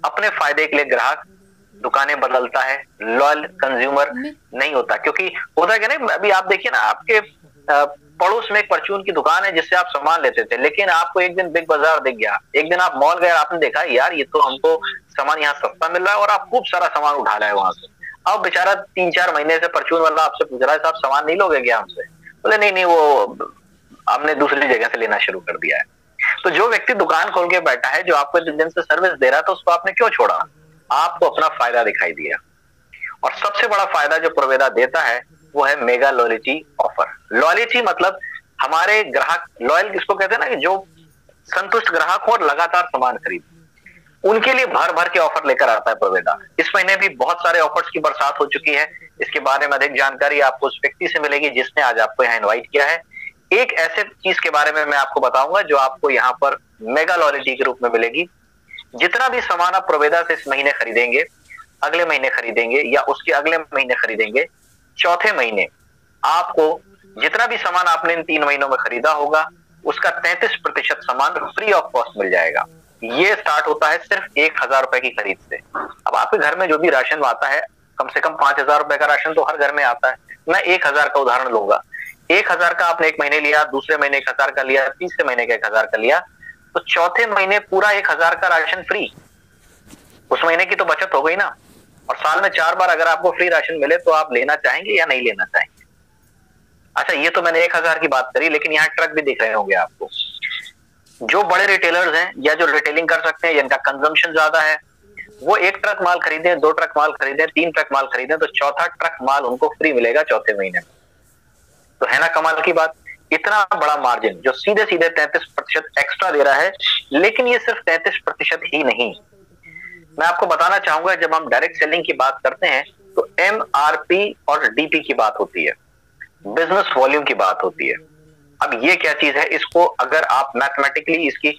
अपने फायदे के लिए ग्राहक दुकानें बदलता है, लॉयल कंज्यूमर नहीं होता। क्योंकि होता है कि नहीं, अभी आप देखिए ना, आपके पड़ोस में एक परचून की दुकान है जिससे आप सामान लेते थे, लेकिन आपको एक दिन बिग बाजार दिख गया, एक दिन आप मॉल गए, आपने देखा यार ये तो हमको सामान यहाँ सस्ता मिल रहा है, और आप खूब सारा सामान उठा रहे हैं वहां से। अब बेचारा 3-4 महीने से परचून वाला आपसे पूछ रहा है, साहब सामान नहीं लोगे क्या हमसे? बोले नहीं नहीं, वो हमने दूसरी जगह से लेना शुरू कर दिया है। तो जो व्यक्ति दुकान खोल के बैठा है, जो आपको दिन से सर्विस दे रहा था, उसको आपने क्यों छोड़ा? आपको अपना फायदा दिखाई दिया। और सबसे बड़ा फायदा जो प्रोवेदा देता है वो है मेगा लॉयल्टी ऑफर। लॉयल्टी मतलब हमारे ग्राहक, लॉयल किसको कहते हैं ना, कि जो संतुष्ट ग्राहक हो और लगातार सामान खरीदे, उनके लिए भर भर के ऑफर लेकर आता है प्रोवेदा। इस महीने भी बहुत सारे ऑफर्स की बरसात हो चुकी है। इसके बारे में अधिक जानकारी आपको उस व्यक्ति से मिलेगी जिसने आज आपको यहाँ इनवाइट किया है। एक ऐसे चीज के बारे में मैं आपको बताऊंगा जो आपको यहाँ पर मेगा लॉयल्टी के रूप में मिलेगी। जितना भी सामान आप प्रोवेदा से इस महीने खरीदेंगे, अगले महीने खरीदेंगे या उसके अगले महीने खरीदेंगे, चौथे महीने आपको जितना भी सामान आपने इन 3 महीनों में खरीदा होगा उसका 33% सामान फ्री ऑफ कॉस्ट मिल जाएगा। ये स्टार्ट होता है सिर्फ 1000 रुपए की खरीद से। अब आपके घर में जो भी राशन आता है, कम से कम 5000 रुपए का राशन तो हर घर में आता है। मैं 1000 का उदाहरण लूंगा। 1000 का आपने एक महीने लिया, दूसरे महीने 1000 का लिया, तीसरे महीने का 1000 का लिया, तो चौथे महीने पूरा 1000 का राशन फ्री। उस महीने की तो बचत हो गई ना। और साल में 4 बार अगर आपको फ्री राशन मिले तो आप लेना चाहेंगे या नहीं लेना चाहेंगे? अच्छा, ये तो मैंने 1000 की बात करी, लेकिन यहाँ ट्रक भी दिख रहे होंगे आपको। जो बड़े रिटेलर्स हैं या जो रिटेलिंग कर सकते हैं, जिनका कंजम्पशन ज्यादा है, वो 1 ट्रक माल खरीदें, 2 ट्रक माल खरीदें, 3 ट्रक माल खरीदें, तो चौथा ट्रक माल उनको फ्री मिलेगा चौथे महीने में। तो है ना कमाल की बात। इतना बड़ा मार्जिन जो सीधे सीधे 33% एक्स्ट्रा दे रहा है। लेकिन ये सिर्फ 33% ही नहीं, मैं आपको बताना चाहूंगा, जब हम डायरेक्ट सेलिंग की बात करते हैं तो MRP और DP की बात होती है, बिजनेस वॉल्यूम की बात होती है। अब ये क्या चीज है, इसको अगर आप मैथमेटिकली इसकी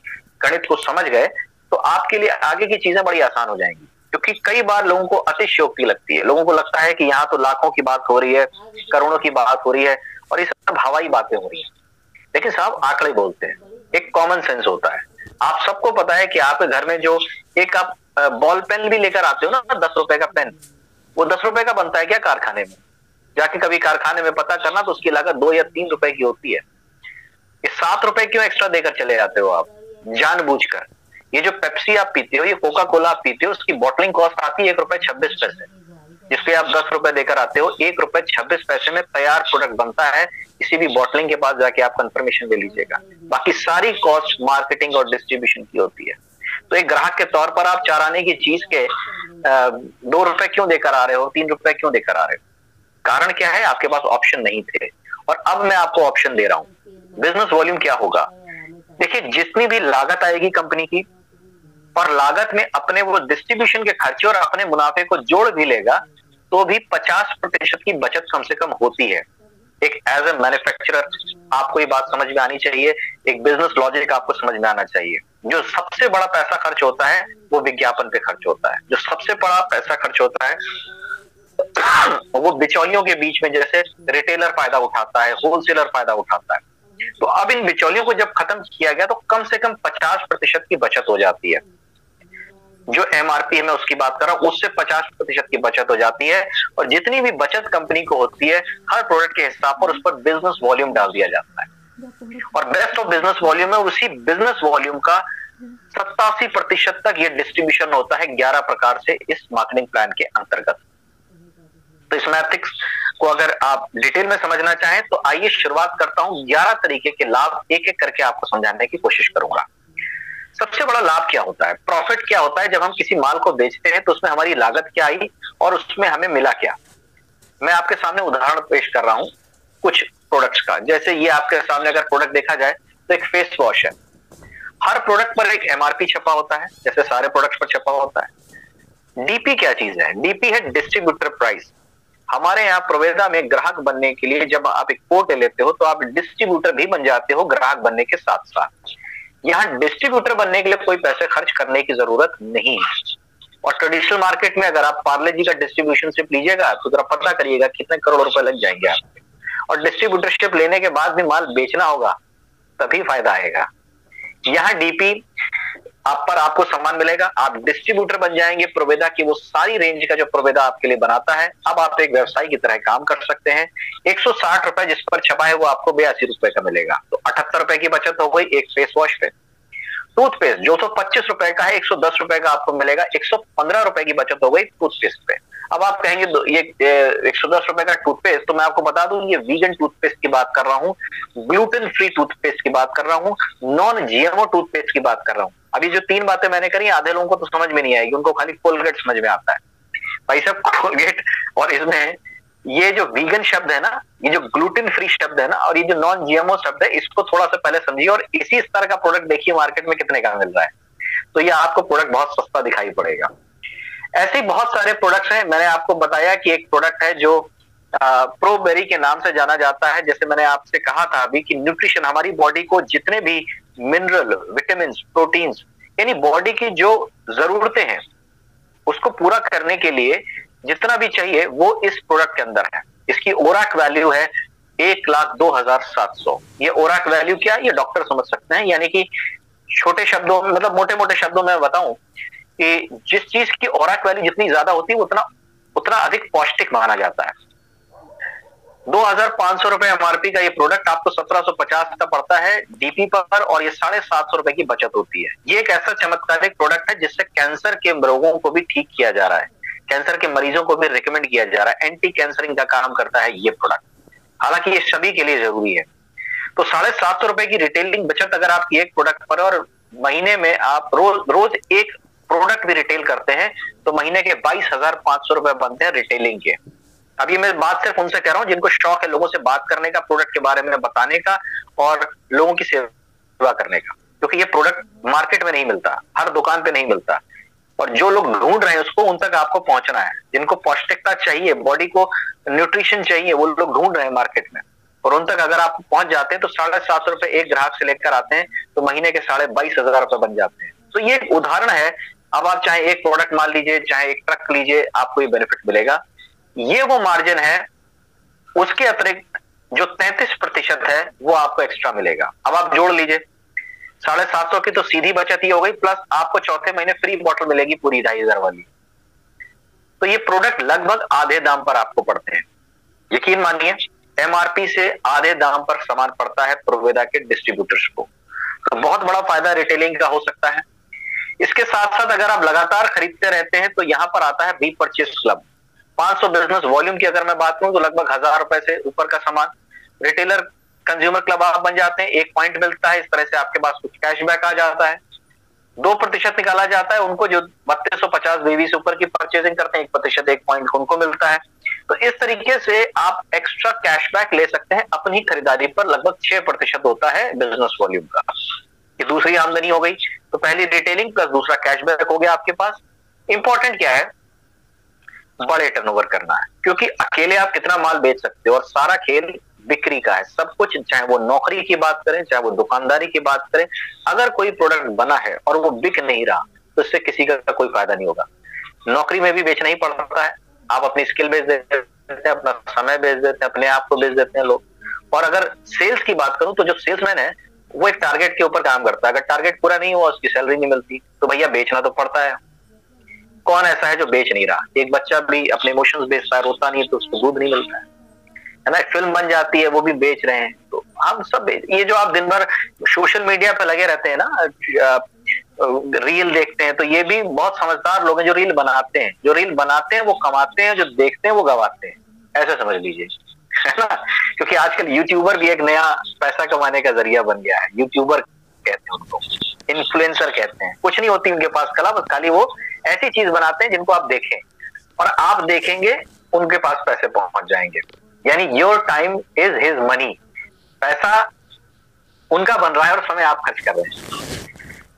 गणित को समझ गए तो आपके लिए आगे की चीजें बड़ी आसान हो जाएंगी। क्योंकि कई बार लोगों को अतिशयोक्ति लगती है, लोगों को लगता है कि यहाँ तो लाखों की बात हो रही है, करोड़ों की बात हो रही है और ये सब हवाई बातें हो रही है। लेकिन साहब आंकड़े बोलते हैं, एक कॉमन सेंस होता है। आप सबको पता है कि आपके घर में जो एक आप बॉल पेन भी लेकर आते हो ना, 10 रुपए का पेन, वो 10 रुपए का बनता है क्या कारखाने में? जाके कभी कारखाने में पता करना तो उसकी लागत 2 या 3 रुपए की होती है। ये 7 रुपए क्यों एक्स्ट्रा देकर चले जाते हो आप जानबूझकर? ये जो पेप्सी आप पीते हो, ये कोका कोला आप पीते हो, उसकी बॉटलिंग कॉस्ट आती है ₹1.26, जिसपे आप 10 रुपए देकर आते हो। ₹1.26 में तैयार प्रोडक्ट बनता है। किसी भी बॉटलिंग के पास जाके आप कंफर्मेशन ले लीजिएगा। बाकी सारी कॉस्ट मार्केटिंग और डिस्ट्रीब्यूशन की होती है। तो एक ग्राहक के तौर पर आप 4 आने की चीज के 2 रुपए क्यों देकर आ रहे हो, 3 रुपए क्यों देकर आ रहे हो? कारण क्या है? आपके पास ऑप्शन नहीं थे और अब मैं आपको ऑप्शन दे रहा हूं। बिजनेस वॉल्यूम क्या होगा? देखिए, जितनी भी लागत आएगी कंपनी की, और लागत में अपने वो डिस्ट्रीब्यूशन के खर्चे और अपने मुनाफे को जोड़ भी लेगा तो भी 50% की बचत कम से कम होती है। एक एज ए मैन्युफैक्चरर आपको ये बात समझ में आनी चाहिए, एक बिजनेस लॉजिक आपको समझ में आना चाहिए। जो सबसे बड़ा पैसा खर्च होता है वो विज्ञापन पे खर्च होता है। जो सबसे बड़ा पैसा खर्च होता है वो बिचौलियों के बीच में, जैसे रिटेलर फायदा उठाता है, होलसेलर फायदा उठाता है। तो अब इन बिचौलियों को जब खत्म किया गया तो कम से कम 50% की बचत हो जाती है। जो MRP है मैं उसकी बात कर रहा हूं, उससे 50% की बचत हो जाती है। और जितनी भी बचत कंपनी को होती है, हर प्रोडक्ट के हिसाब पर उस पर बिजनेस वॉल्यूम डाल दिया जाता है। और बेस्ट ऑफ बिजनेस वॉल्यूम है, उसी बिजनेस वॉल्यूम का 87% तक ये डिस्ट्रीब्यूशन होता है 11 प्रकार से इस मार्केटिंग प्लान के अंतर्गत। तो इस मैट्रिक्स को अगर आप डिटेल में समझना चाहें तो आइए शुरुआत करता हूं। 11 तरीके के लाभ एक एक करके आपको समझाने की कोशिश करूंगा। सबसे बड़ा लाभ क्या होता है, प्रॉफिट क्या होता है? जब हम किसी माल को बेचते हैं तो उसमें हमारी लागत क्या आई और उसमें हमें मिला क्या? मैं आपके सामने उदाहरण पेश कर रहा हूं कुछ प्रोडक्ट्स का। जैसे ये आपके सामने अगर प्रोडक्ट देखा जाए तो एक फेस वॉश है। हर प्रोडक्ट पर एक MRP छपा होता है, जैसे सारे प्रोडक्ट्स पर छपा होता है। DP क्या चीज है? DP है डिस्ट्रीब्यूटर प्राइस। हमारे यहाँ प्रोवेदा में ग्राहक बनने के लिए जब आप एक कोट लेते हो तो आप डिस्ट्रीब्यूटर भी बन जाते हो ग्राहक बनने के साथ साथ। यहाँ डिस्ट्रीब्यूटर बनने के लिए कोई पैसे खर्च करने की जरूरत नहीं है। और ट्रेडिशनल मार्केट में अगर आप पार्ले जी का डिस्ट्रीब्यूशन शिप लीजिएगा तो जरा पता करिएगा कितने करोड़ रुपए लग जाएंगे आपके। और डिस्ट्रीब्यूटरशिप लेने के बाद भी माल बेचना होगा, तभी फायदा आएगा। यहाँ DP आप पर आपको सम्मान मिलेगा, आप डिस्ट्रीब्यूटर बन जाएंगे प्रोवेदा की वो सारी रेंज का जो प्रोवेदा आपके लिए बनाता है। अब आप एक व्यवसाय की तरह काम कर सकते हैं। 160 रुपए जिस पर छपा है वो आपको 82 रुपए का मिलेगा, तो 78 रुपए की बचत हो गई एक फेस वॉश पे। टूथपेस्ट जो 125 रुपए का है 110 रुपए का आपको मिलेगा, 115 रुपए की बचत हो गई टूथपेस्ट पे। अब आप कहेंगे ये 110 रुपए का टूथपेस्ट, तो मैं आपको बता दूं ये वीगन टूथपेस्ट की बात कर रहा हूँ, ग्लूटेन फ्री टूथपेस्ट की बात कर रहा हूँ, नॉन GMO टूथपेस्ट की बात कर रहा हूँ। अभी जो 3 बातें मैंने करी आधे लोगों को तो समझ में नहीं आएगी, उनको खाली कोलगेट समझ में आता है। भाई साहब कोलगेट और इसमें ये जो वीगन शब्द है ना, ये जो ग्लूटेन फ्री शब्द है ना, और ये जो नॉन GMO शब्द है, इसको थोड़ा सा पहले समझिए और इसी स्तर का प्रोडक्ट देखिए मार्केट में कितने का मिल रहा है। तो ये आपको प्रोडक्ट बहुत सस्ता दिखाई पड़ेगा। ऐसे ही बहुत सारे प्रोडक्ट्स हैं। मैंने आपको बताया कि एक प्रोडक्ट है जो प्रोबेरी के नाम से जाना जाता है। जैसे मैंने आपसे कहा था अभी कि न्यूट्रिशन, हमारी बॉडी को जितने भी मिनरल, विटामिन, प्रोटीन्स, यानी बॉडी की जो जरूरतें हैं उसको पूरा करने के लिए जितना भी चाहिए वो इस प्रोडक्ट के अंदर है। इसकी ओराक वैल्यू है 1,02,700। ये ओराक वैल्यू क्या, ये डॉक्टर समझ सकते हैं। यानी कि छोटे शब्दों में, मतलब मोटे मोटे शब्दों में बताऊं कि जिस चीज की ओराक वैल्यू जितनी ज्यादा होती है उतना अधिक पौष्टिक माना जाता है। 2,500 रुपए एमआरपी का ये प्रोडक्ट आपको 1,750 का पड़ता है डीपी पर, और ये 750 रुपए की बचत होती है। ये एक ऐसा चमत्कारिक प्रोडक्ट है जिससे कैंसर के रोगों को भी ठीक किया जा रहा है, कैंसर के मरीजों को भी रिकमेंड किया जा रहा है। एंटी कैंसरिंग का काम करता है ये प्रोडक्ट, हालांकि ये सभी के लिए जरूरी है। तो 750 रुपए की रिटेलिंग बचत अगर आपकी एक प्रोडक्ट पर, और महीने में आप रोज एक प्रोडक्ट भी रिटेल करते हैं तो महीने के 22,500 रुपए बनते हैं रिटेलिंग के। अब ये मैं बात सिर्फ उनसे कह रहा हूं जिनको शौक है लोगों से बात करने का, प्रोडक्ट के बारे में बताने का और लोगों की सेवा करने का, क्योंकि ये प्रोडक्ट मार्केट में नहीं मिलता, हर दुकान पे नहीं मिलता, और जो लोग ढूंढ रहे हैं उसको उन तक आपको पहुंचना है। जिनको पौष्टिकता चाहिए, बॉडी को न्यूट्रिशन चाहिए, वो लोग ढूंढ रहे हैं मार्केट में, और उन तक अगर आप पहुंच जाते हैं तो 750 रुपए एक ग्राहक से लेकर आते हैं तो महीने के 22,500 रुपए बन जाते हैं। तो ये एक उदाहरण है। अब आप चाहे एक प्रोडक्ट मान लीजिए, चाहे एक ट्रक लीजिए, आपको ये बेनिफिट मिलेगा। ये वो मार्जिन है, उसके अतिरिक्त जो 33% है वो आपको एक्स्ट्रा मिलेगा। अब आप जोड़ लीजिए 750 की तो सीधी बचत ही हो गई, प्लस आपको चौथे महीने फ्री बॉटल मिलेगी पूरी 2,500 वाली। तो ये प्रोडक्ट लगभग आधे दाम पर आपको पड़ते हैं। यकीन मानिए एमआरपी से आधे दाम पर सामान पड़ता है प्रोवेदा के डिस्ट्रीब्यूटर्स को। तो बहुत बड़ा फायदा रिटेलिंग का हो सकता है। इसके साथ साथ अगर आप लगातार खरीदते रहते हैं तो यहां पर आता है B purchase club. 500 business volume की अगर मैं बात करूं तो लगभग 1,000 रुपए से ऊपर का सामान रिटेलर कंज्यूमर क्लब आप बन जाते हैं। 1 पॉइंट मिलता है, इस तरह से आपके पास कुछ कैशबैक आ जाता है। 2% निकाला जाता है उनको जो 3250 बेबी से ऊपर की परचेजिंग करते हैं, 1%, 1 पॉइंट उनको मिलता है। तो इस तरीके से आप एक्स्ट्रा कैशबैक ले सकते हैं अपनी खरीदारी पर। लगभग 6% होता है बिजनेस वॉल्यूम का। ये दूसरी आमदनी हो गई। तो पहली रिटेलिंग प्लस दूसरा कैशबैक हो गया आपके पास। इंपॉर्टेंट क्या है, बड़े टर्नओवर करना है, क्योंकि अकेले आप कितना माल बेच सकते हो, और सारा खेल बिक्री का है। सब कुछ, चाहे वो नौकरी की बात करें, चाहे वो दुकानदारी की बात करें, अगर कोई प्रोडक्ट बना है और वो बिक नहीं रहा तो इससे किसी का कोई फायदा नहीं होगा। नौकरी में भी बेचना ही पड़ता है। आप अपनी स्किल बेच देते हैं, अपना समय बेच देते हैं, अपने आप को बेच देते हैं लोग। और अगर सेल्स की बात करूं तो जो सेल्समैन है वो एक टारगेट के ऊपर काम करता है। अगर टारगेट पूरा नहीं हुआ, उसकी सैलरी नहीं मिलती, तो भैया बेचना तो पड़ता है। कौन ऐसा है जो बेच नहीं रहा? एक बच्चा भी अपने इमोशंस बेचता है, रोता नहीं तो उसको दूध नहीं मिलता है ना। एक फिल्म बन जाती है, वो भी बेच रहे हैं। तो हम सब, ये जो आप दिन भर सोशल मीडिया पे लगे रहते हैं ना, रील देखते हैं, तो ये भी बहुत समझदार लोग हैं जो रील बनाते हैं। जो रील बनाते हैं वो कमाते हैं, जो देखते हैं वो गवाते हैं, ऐसे समझ लीजिए, है ना। क्योंकि आजकल यूट्यूबर भी एक नया पैसा कमाने का जरिया बन गया है। यूट्यूबर कहते हैं उनको, इन्फ्लुएंसर कहते हैं। कुछ नहीं होती उनके पास कला, बस खाली वो ऐसी चीज बनाते हैं जिनको आप देखें और आप देखेंगे, उनके पास पैसे पहुंच जाएंगे। यानी your time is his money. पैसा उनका बन रहा है और समय आप खर्च कर रहे हैं।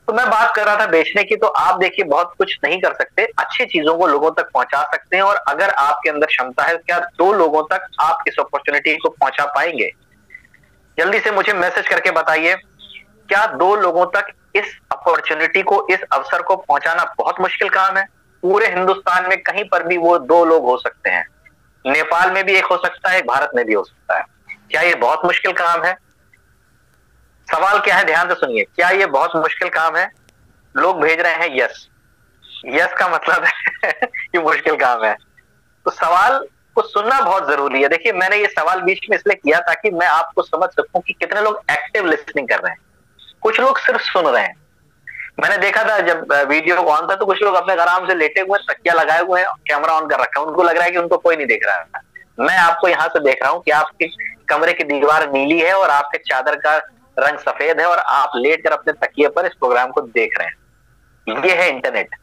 तो मैं बात कर रहा था बेचने की। तो आप देखिए, बहुत कुछ नहीं कर सकते, अच्छी चीजों को लोगों तक पहुंचा सकते हैं। और अगर आपके अंदर क्षमता है, क्या 2 लोगों तक आप इस अपॉर्चुनिटी को पहुंचा पाएंगे? जल्दी से मुझे मैसेज करके बताइए, क्या 2 लोगों तक इस अपॉर्चुनिटी को, इस अवसर को पहुंचाना बहुत मुश्किल काम है? पूरे हिंदुस्तान में कहीं पर भी वो 2 लोग हो सकते हैं। नेपाल में भी एक हो सकता है, भारत में भी हो सकता है। क्या ये बहुत मुश्किल काम है? सवाल क्या है, ध्यान से सुनिए। क्या ये बहुत मुश्किल काम है? लोग भेज रहे हैं यस। यस का मतलब है कि मुश्किल काम है। तो सवाल को सुनना बहुत जरूरी है। देखिए, मैंने ये सवाल बीच में इसलिए किया ताकि मैं आपको समझ सकूं कि कितने लोग एक्टिव लिसनिंग कर रहे हैं, कुछ लोग सिर्फ सुन रहे हैं। मैंने देखा था जब वीडियो ऑन था तो कुछ लोग अपने आराम से लेटे हुए, तकिया लगाए हुए हैं, कैमरा ऑन कर रखा है, उनको लग रहा है कि उनको कोई नहीं देख रहा है। मैं आपको यहाँ से देख रहा हूँ कि आपके कमरे की दीवार नीली है और आपके चादर का रंग सफेद है और आप लेटकर अपने तकिए पर इस प्रोग्राम को देख रहे हैं। ये है इंटरनेट।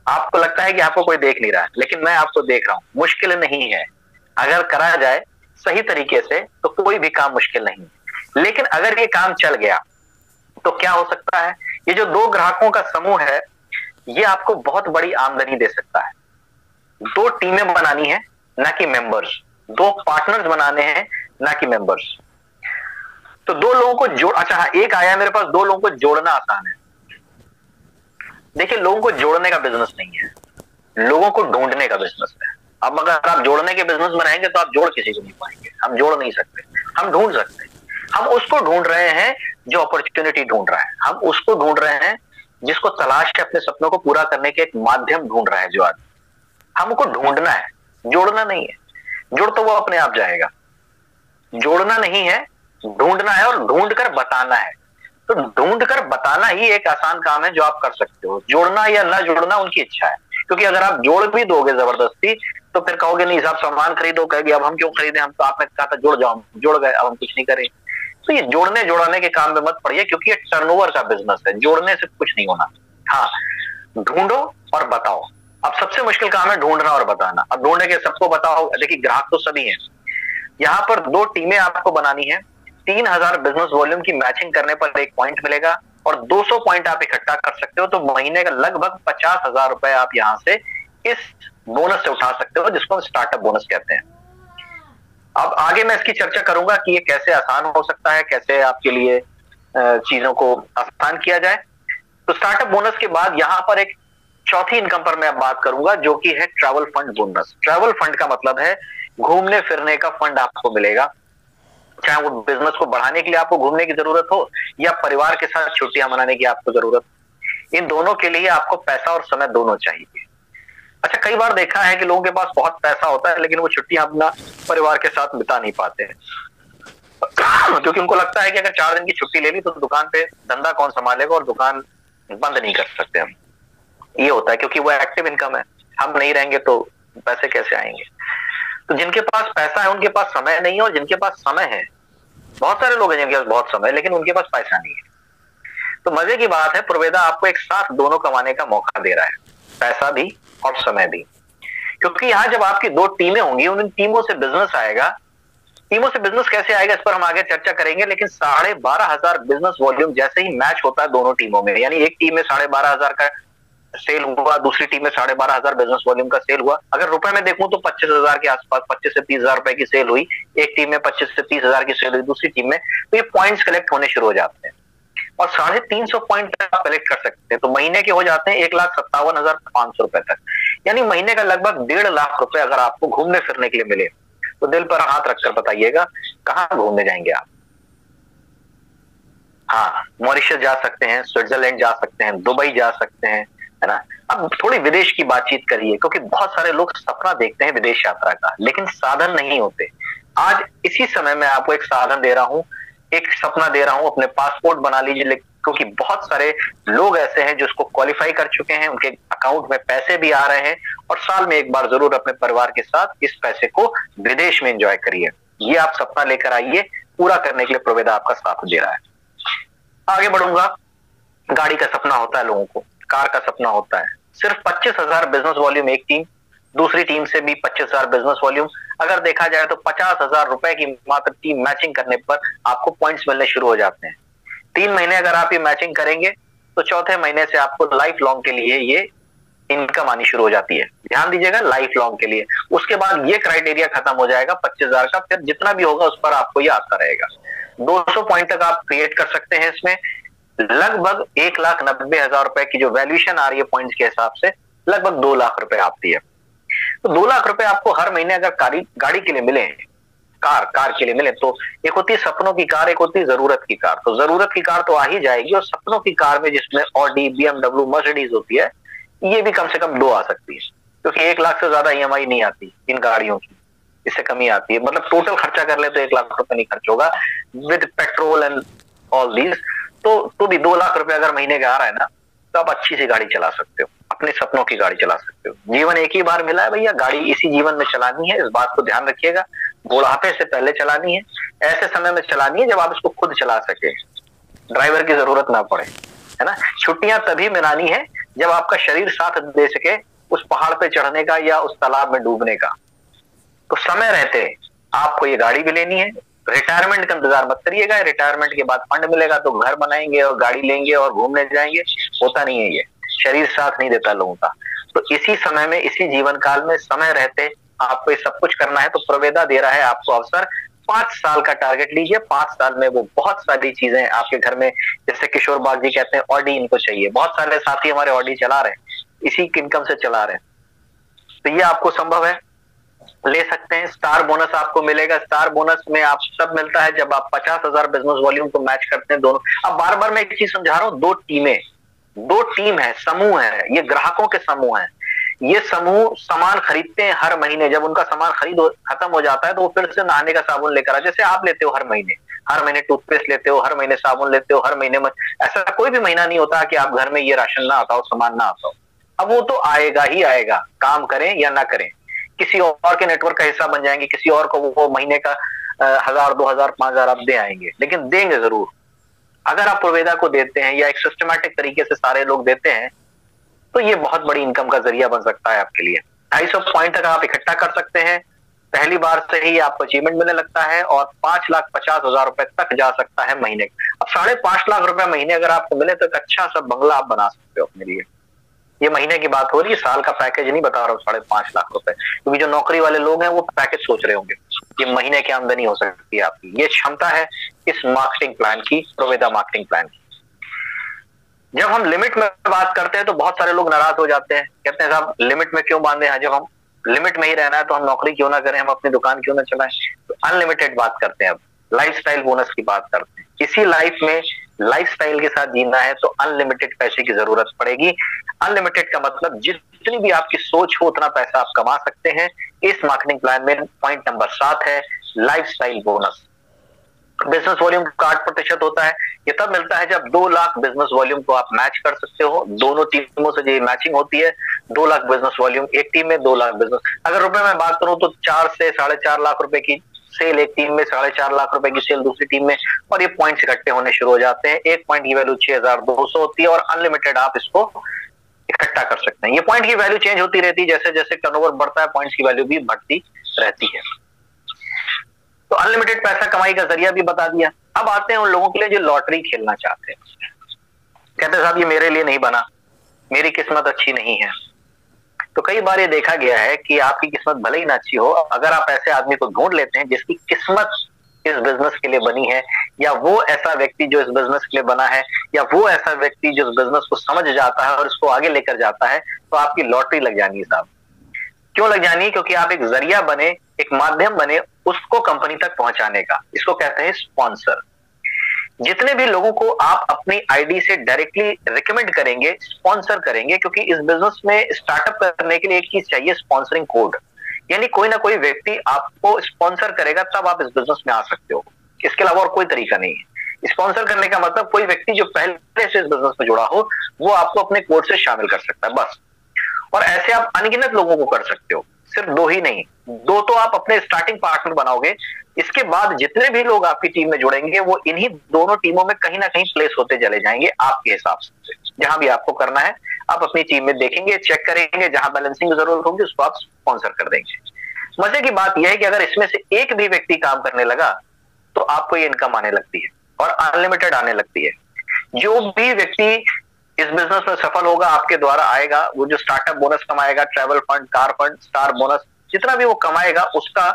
आपको लगता है कि आपको कोई देख नहीं रहा है, लेकिन मैं आपको देख रहा हूँ। मुश्किल नहीं है, अगर करा जाए सही तरीके से तो कोई भी काम मुश्किल नहीं है। लेकिन अगर ये काम चल गया तो क्या हो सकता है? ये जो 2 ग्राहकों का समूह है, ये आपको बहुत बड़ी आमदनी दे सकता है। 2 टीमें बनानी है, ना कि मेंबर्स। 2 पार्टनर्स बनाने हैं, ना कि मेंबर्स। तो 2 लोगों को जोड़, अच्छा हाँ, एक आया मेरे पास, 2 लोगों को जोड़ना आसान है। देखिए, लोगों को जोड़ने का बिजनेस नहीं है, लोगों को ढूंढने का बिजनेस है। अब अगर आप जोड़ने के बिजनेस में रहेंगे तो आप जोड़ किसी को नहीं पाएंगे। हम जोड़ नहीं सकते, हम ढूंढ सकते हैं। हम उसको ढूंढ रहे हैं जो अपॉर्चुनिटी ढूंढ रहा है, हम उसको ढूंढ रहे हैं जिसको तलाश है, अपने सपनों को पूरा करने के एक माध्यम ढूंढ रहा है जो आदमी। हमको ढूंढना है, जोड़ना नहीं है। जोड़ तो वो अपने आप जाएगा, जोड़ना नहीं है, ढूंढना है, और ढूंढ कर बताना है। तो ढूंढ कर बताना ही एक आसान काम है जो आप कर सकते हो। जोड़ना या ना जोड़ना उनकी इच्छा है, क्योंकि अगर आप जोड़ भी दोगे जबरदस्ती तो फिर कहोगे नहीं साहब सामान खरीदो, कहेगी अब हम क्यों खरीदे, हम तो आपने कहा था जुड़ जाओ, जुड़ गए, अब हम कुछ नहीं करें। तो ये जोड़ने जोड़ाने के काम में मत पड़िए, क्योंकि ये टर्नओवर का बिजनेस है, जोड़ने से कुछ नहीं होना। हाँ, ढूंढो और बताओ। अब सबसे मुश्किल काम है ढूंढना और बताना। अब ढूंढने के सबको बताओ, देखिए ग्राहक तो सभी हैं। यहाँ पर 2 टीमें आपको बनानी है। 3000 बिजनेस वॉल्यूम की मैचिंग करने पर 1 पॉइंट मिलेगा, और 200 पॉइंट आप इकट्ठा कर सकते हो। तो महीने का लगभग 50,000 रुपए आप यहाँ से इस बोनस से उठा सकते हो, जिसको हम स्टार्टअप बोनस कहते हैं। अब आगे मैं इसकी चर्चा करूंगा कि ये कैसे आसान हो सकता है, कैसे आपके लिए चीजों को आसान किया जाए। तो स्टार्टअप बोनस के बाद यहाँ पर एक चौथी इनकम पर मैं बात करूंगा, जो कि है travel fund bonus. Travel fund का मतलब है घूमने फिरने का फंड आपको मिलेगा, चाहे वो बिजनेस को बढ़ाने के लिए आपको घूमने की जरूरत हो, या परिवार के साथ छुट्टियां मनाने की आपको जरूरत हो। इन दोनों के लिए आपको पैसा और समय दोनों चाहिए। अच्छा, कई बार देखा है कि लोगों के पास बहुत पैसा होता है, लेकिन वो छुट्टियां अपना परिवार के साथ बिता नहीं पाते हैं, क्योंकि उनको लगता है कि अगर 4 दिन की छुट्टी ले ली तो दुकान पे धंधा कौन संभालेगा, और दुकान बंद नहीं कर सकते हम। ये होता है क्योंकि वो एक्टिव इनकम है, हम नहीं रहेंगे तो पैसे कैसे आएंगे। तो जिनके पास पैसा है उनके पास समय नहीं है, और जिनके पास समय है, बहुत सारे लोग हैं जिनके पास बहुत समय है लेकिन उनके पास पैसा नहीं है। तो मजे की बात है, प्रोवेदा आपको एक साथ दोनों कमाने का मौका दे रहा है, पैसा भी और समय भी। क्योंकि यहाँ जब आपकी 2 टीमें होंगी, उन टीमों से बिजनेस आएगा। टीमों से बिजनेस कैसे आएगा इस पर हम आगे चर्चा करेंगे, लेकिन 12,500 बिजनेस वॉल्यूम जैसे ही मैच होता है दोनों टीमों में, यानी एक टीम में 12,500 का सेल हुआ, दूसरी टीम में 12,500 बिजनेस वॉल्यूम का सेल हुआ। अगर रुपए में देखूं तो 25,000 के आसपास, 25 से 30,000 रुपए की सेल हुई एक टीम में, 25 से 30,000 की सेल हुई दूसरी टीम में। तो ये पॉइंट्स कलेक्ट होने शुरू हो जाते हैं, और 350 पॉइंट आप कलेक्ट कर सकते हैं। तो महीने के हो जाते हैं 1,57,500 रुपए तक, यानी महीने का लगभग 1.5 लाख रुपए अगर आपको घूमने फिरने के लिए मिले तो दिल पर हाथ रखकर बताइएगा कहाँ घूमने जाएंगे आप। हाँ, मॉरिशस जा सकते हैं, स्विट्जरलैंड जा सकते हैं, दुबई जा सकते हैं, है ना। अब थोड़ी विदेश की बातचीत करिए, क्योंकि बहुत सारे लोग सपना देखते हैं विदेश यात्रा का, लेकिन साधन नहीं होते। आज इसी समय मैं आपको एक साधन दे रहा हूं, एक सपना दे रहा हूं, अपने पासपोर्ट बना लीजिए। क्योंकि बहुत सारे लोग ऐसे हैं जो इसको क्वालिफाई कर चुके हैं, उनके अकाउंट में पैसे भी आ रहे हैं, और साल में एक बार जरूर अपने परिवार के साथ इस पैसे को विदेश में एंजॉय करिए। ये आप सपना लेकर आइए, पूरा करने के लिए प्रोवेदा आपका साथ दे रहा है। आगे बढ़ूंगा। गाड़ी का सपना होता है लोगों को, कार का सपना होता है। सिर्फ 25,000 बिजनेस वॉल्यूम एक टीम, दूसरी टीम से भी 25,000 बिजनेस वॉल्यूम। अगर देखा जाए तो 50,000 रुपए की मात्र टीम मैचिंग करने पर आपको पॉइंट्स मिलने शुरू हो जाते हैं। 3 महीने अगर आप ये मैचिंग करेंगे तो चौथे महीने से आपको लाइफ लॉन्ग के लिए ये इनकम आनी शुरू हो जाती है। ध्यान दीजिएगा, लाइफ लॉन्ग के लिए। उसके बाद ये क्राइटेरिया खत्म हो जाएगा 25,000 का, फिर जितना भी होगा उस पर आपको ये आता रहेगा। 200 पॉइंट तक आप क्रिएट कर सकते हैं। इसमें लगभग 1,90,000 रुपए की जो वैल्यूएशन आ रही है पॉइंट्स के हिसाब से, लगभग 2 लाख रुपए आती है। तो 2 लाख रुपए आपको हर महीने अगर गाड़ी के लिए मिले, कार के लिए मिले, तो एक होती है सपनों की कार, एक होती है जरूरत की कार। तो जरूरत की कार तो आ ही जाएगी, और सपनों की कार में जिसमें ऑडी, BMW, मर्सिडीज होती है, ये भी कम से कम 2 आ सकती है, क्योंकि 1 लाख से ज्यादा EMI नहीं आती इन गाड़ियों की, इससे कमी आती है। मतलब टोटल खर्चा कर ले तो 1 लाख रुपए नहीं खर्च होगा with petrol and all these. तो भी 2 लाख रुपए अगर महीने का आ रहा है ना, तो आप अच्छी सी गाड़ी चला सकते हो, अपने सपनों की गाड़ी चला सकते हो। जीवन एक ही बार मिला है भैया, गाड़ी इसी जीवन में चलानी है, इस बात को ध्यान रखिएगा। बुढ़ापे से पहले चलानी है, ऐसे समय में चलानी है जब आप इसको खुद चला सके, ड्राइवर की जरूरत ना पड़े, है ना। छुट्टियां तभी मनानी है जब आपका शरीर साथ दे सके उस पहाड़ पे चढ़ने का या उस तालाब में डूबने का। तो समय रहते आपको ये गाड़ी भी लेनी है, रिटायरमेंट का इंतजार मत करिएगा, रिटायरमेंट के बाद फंड मिलेगा तो घर बनाएंगे और गाड़ी लेंगे और घूमने जाएंगे, होता नहीं है ये, शरीर साथ नहीं देता लोगों का। तो इसी समय में, इसी जीवन काल में समय रहते आपको ये सब कुछ करना है, तो प्रवेदा दे रहा है आपको अवसर। 5 साल का टारगेट लीजिए, 5 साल में वो बहुत सारी चीजें आपके घर में, जैसे किशोर बाग जी कहते हैं ऑडी इनको चाहिए, बहुत सारे साथी हमारे ऑडी चला रहे हैं, इसी इनकम से चला रहे हैं, तो ये आपको संभव है, ले सकते हैं। स्टार बोनस आपको मिलेगा, स्टार बोनस में आप सब मिलता है जब आप 50,000 बिजनेस वॉल्यूम को मैच करते हैं दोनों। अब बार बार मैं एक चीज समझा रहा हूं, दो टीम है, समूह है, ये ग्राहकों के समूह है। ये समूह सामान खरीदते हैं हर महीने, जब उनका सामान खरीद खत्म हो जाता है तो वो फिर से नहाने का साबुन लेकर आ, जैसे आप लेते हो हर महीने टूथपेस्ट लेते हो, हर महीने साबुन लेते हो, हर महीने में ऐसा कोई भी महीना नहीं होता कि आप घर में ये राशन ना आता हो, सामान ना आता हो। अब वो तो आएगा ही आएगा, काम करें या ना करें, किसी और के नेटवर्क का हिस्सा बन जाएंगे, किसी और को वो महीने का 1000, 2000, 5000 आप दे आएंगे, लेकिन देंगे जरूर। अगर आप प्रवेदा को देते हैं या एक सिस्टमैटिक तरीके से सारे लोग देते हैं, तो ये बहुत बड़ी इनकम का जरिया बन सकता है आपके लिए। 250 पॉइंट तक आप इकट्ठा कर सकते हैं, पहली बार से ही आपको अचीवमेंट मिलने लगता है, और 5,50,000 रुपए तक जा सकता है महीने। अब 5.5 लाख रुपए महीने अगर आपको मिले तो एक अच्छा सा बंगला आप बना सकते हो अपने लिए। ये महीने की बात हो रही है, साल का पैकेज नहीं बता रहा हूँ 5.5 लाख रुपए, क्योंकि जो नौकरी वाले लोग हैं वो पैकेज सोच रहे होंगे, ये महीने की आमदनी हो सकती है आपकी। ये क्षमता है इस मार्केटिंग प्लान की, प्रवेदा मार्केटिंग प्लान की। जब हम लिमिट में बात करते हैं तो बहुत सारे लोग नाराज हो जाते हैं, कहते हैं साहब लिमिट में क्यों बांधे हैं, जब हम लिमिट में ही रहना है तो हम नौकरी क्यों ना करें, हम अपनी दुकान क्यों ना चलाएं। तो अनलिमिटेड बात करते हैं, अब लाइफस्टाइल बोनस की बात करते हैं। इसी लाइफ में लाइफस्टाइल के साथ जीना है तो अनलिमिटेड पैसे की जरूरत पड़ेगी। अनलिमिटेड का मतलब जितनी भी आपकी सोच हो उतना पैसा आप कमा सकते हैं। इस मार्केटिंग प्लान में पॉइंट नंबर 7 है लाइफस्टाइल बोनस। बिजनेस वॉल्यूम का 8% होता है, ये तब मिलता है जब 2 लाख बिजनेस वॉल्यूम को आप मैच कर सकते हो। दोनों टीमों से जो मैचिंग होती है, 2 लाख बिजनेस वॉल्यूम एक टीम में, 2 लाख बिजनेस, अगर रुपए में बात करूं तो 4 से 4.5 लाख रुपए की सेल एक टीम में, 4.5 लाख रुपए की सेल दूसरी टीम में, और ये पॉइंट्स इकट्ठे होने शुरू हो जाते हैं। एक पॉइंट की वैल्यू 6,200 होती है और अनलिमिटेड आप इसको इकट्ठा कर सकते हैं। ये पॉइंट की वैल्यू चेंज होती रहती है, जैसे जैसे टर्नओवर बढ़ता है पॉइंट्स की वैल्यू भी बढ़ती रहती है। तो अनलिमिटेड पैसा कमाई का जरिया भी बता दिया। अब आते हैं उन लोगों के लिए जो लॉटरी खेलना चाहते हैं, कहते हैं साहब ये मेरे लिए नहीं बना, मेरी किस्मत अच्छी नहीं है। तो कई बार ये देखा गया है कि आपकी किस्मत भले ही ना अच्छी हो, अगर आप ऐसे आदमी को ढूंढ लेते हैं जिसकी किस्मत इस बिजनेस के लिए बनी है, या वो ऐसा व्यक्ति जो इस बिजनेस के लिए बना है, या वो ऐसा व्यक्ति जो इस बिजनेस को समझ जाता है और इसको आगे लेकर जाता है, तो आपकी लॉटरी लग जानी है साहब। क्यों लग जानी है? क्योंकि आप एक जरिया बने, एक माध्यम बने उसको कंपनी तक पहुंचाने का। इसको कहते हैं स्पॉन्सर। जितने भी लोगों को आप अपनी आईडी से डायरेक्टली रिकमेंड करेंगे, स्पॉन्सर करेंगे, क्योंकि इस बिजनेस में स्टार्टअप करने के लिए एक चीज चाहिए, स्पॉन्सरिंग कोड, यानी कोई ना कोई व्यक्ति आपको स्पॉन्सर करेगा तब आप इस बिजनेस में आ सकते हो। इसके अलावा और कोई तरीका नहीं है। स्पॉन्सर करने का मतलब कोई व्यक्ति जो पहले से इस बिजनेस में जुड़ा हो वो आपको अपने कोड से शामिल कर सकता है, बस। और ऐसे आप अनगिनत लोगों को कर सकते हो, सिर्फ 2 ही नहीं, 2 तो आप अपने स्टार्टिंग पार्टनर बनाओगे। इसके बाद जितने भी लोग आपकी टीम में जुड़ेंगे वो इन्हीं दोनों टीमों में कहीं ना कहीं प्लेस होते चले जाएंगे आपके हिसाब से। जहां भी आपको करना है आप अपनी टीम में देखेंगे, चेक करेंगे, जहां बैलेंसिंग की जरूरत होगी उसको आप स्पॉन्सर कर देंगे। मजे की बात यह है कि अगर इसमें से एक भी व्यक्ति काम करने लगा तो आपको ये इनकम आने लगती है और अनलिमिटेड आने लगती है। जो भी व्यक्ति इस बिजनेस में सफल होगा आपके द्वारा आएगा, वो जो स्टार्टअप बोनस कमाएगा, travel fund, car fund, star bonus, जितना भी वो कमाएगा उसका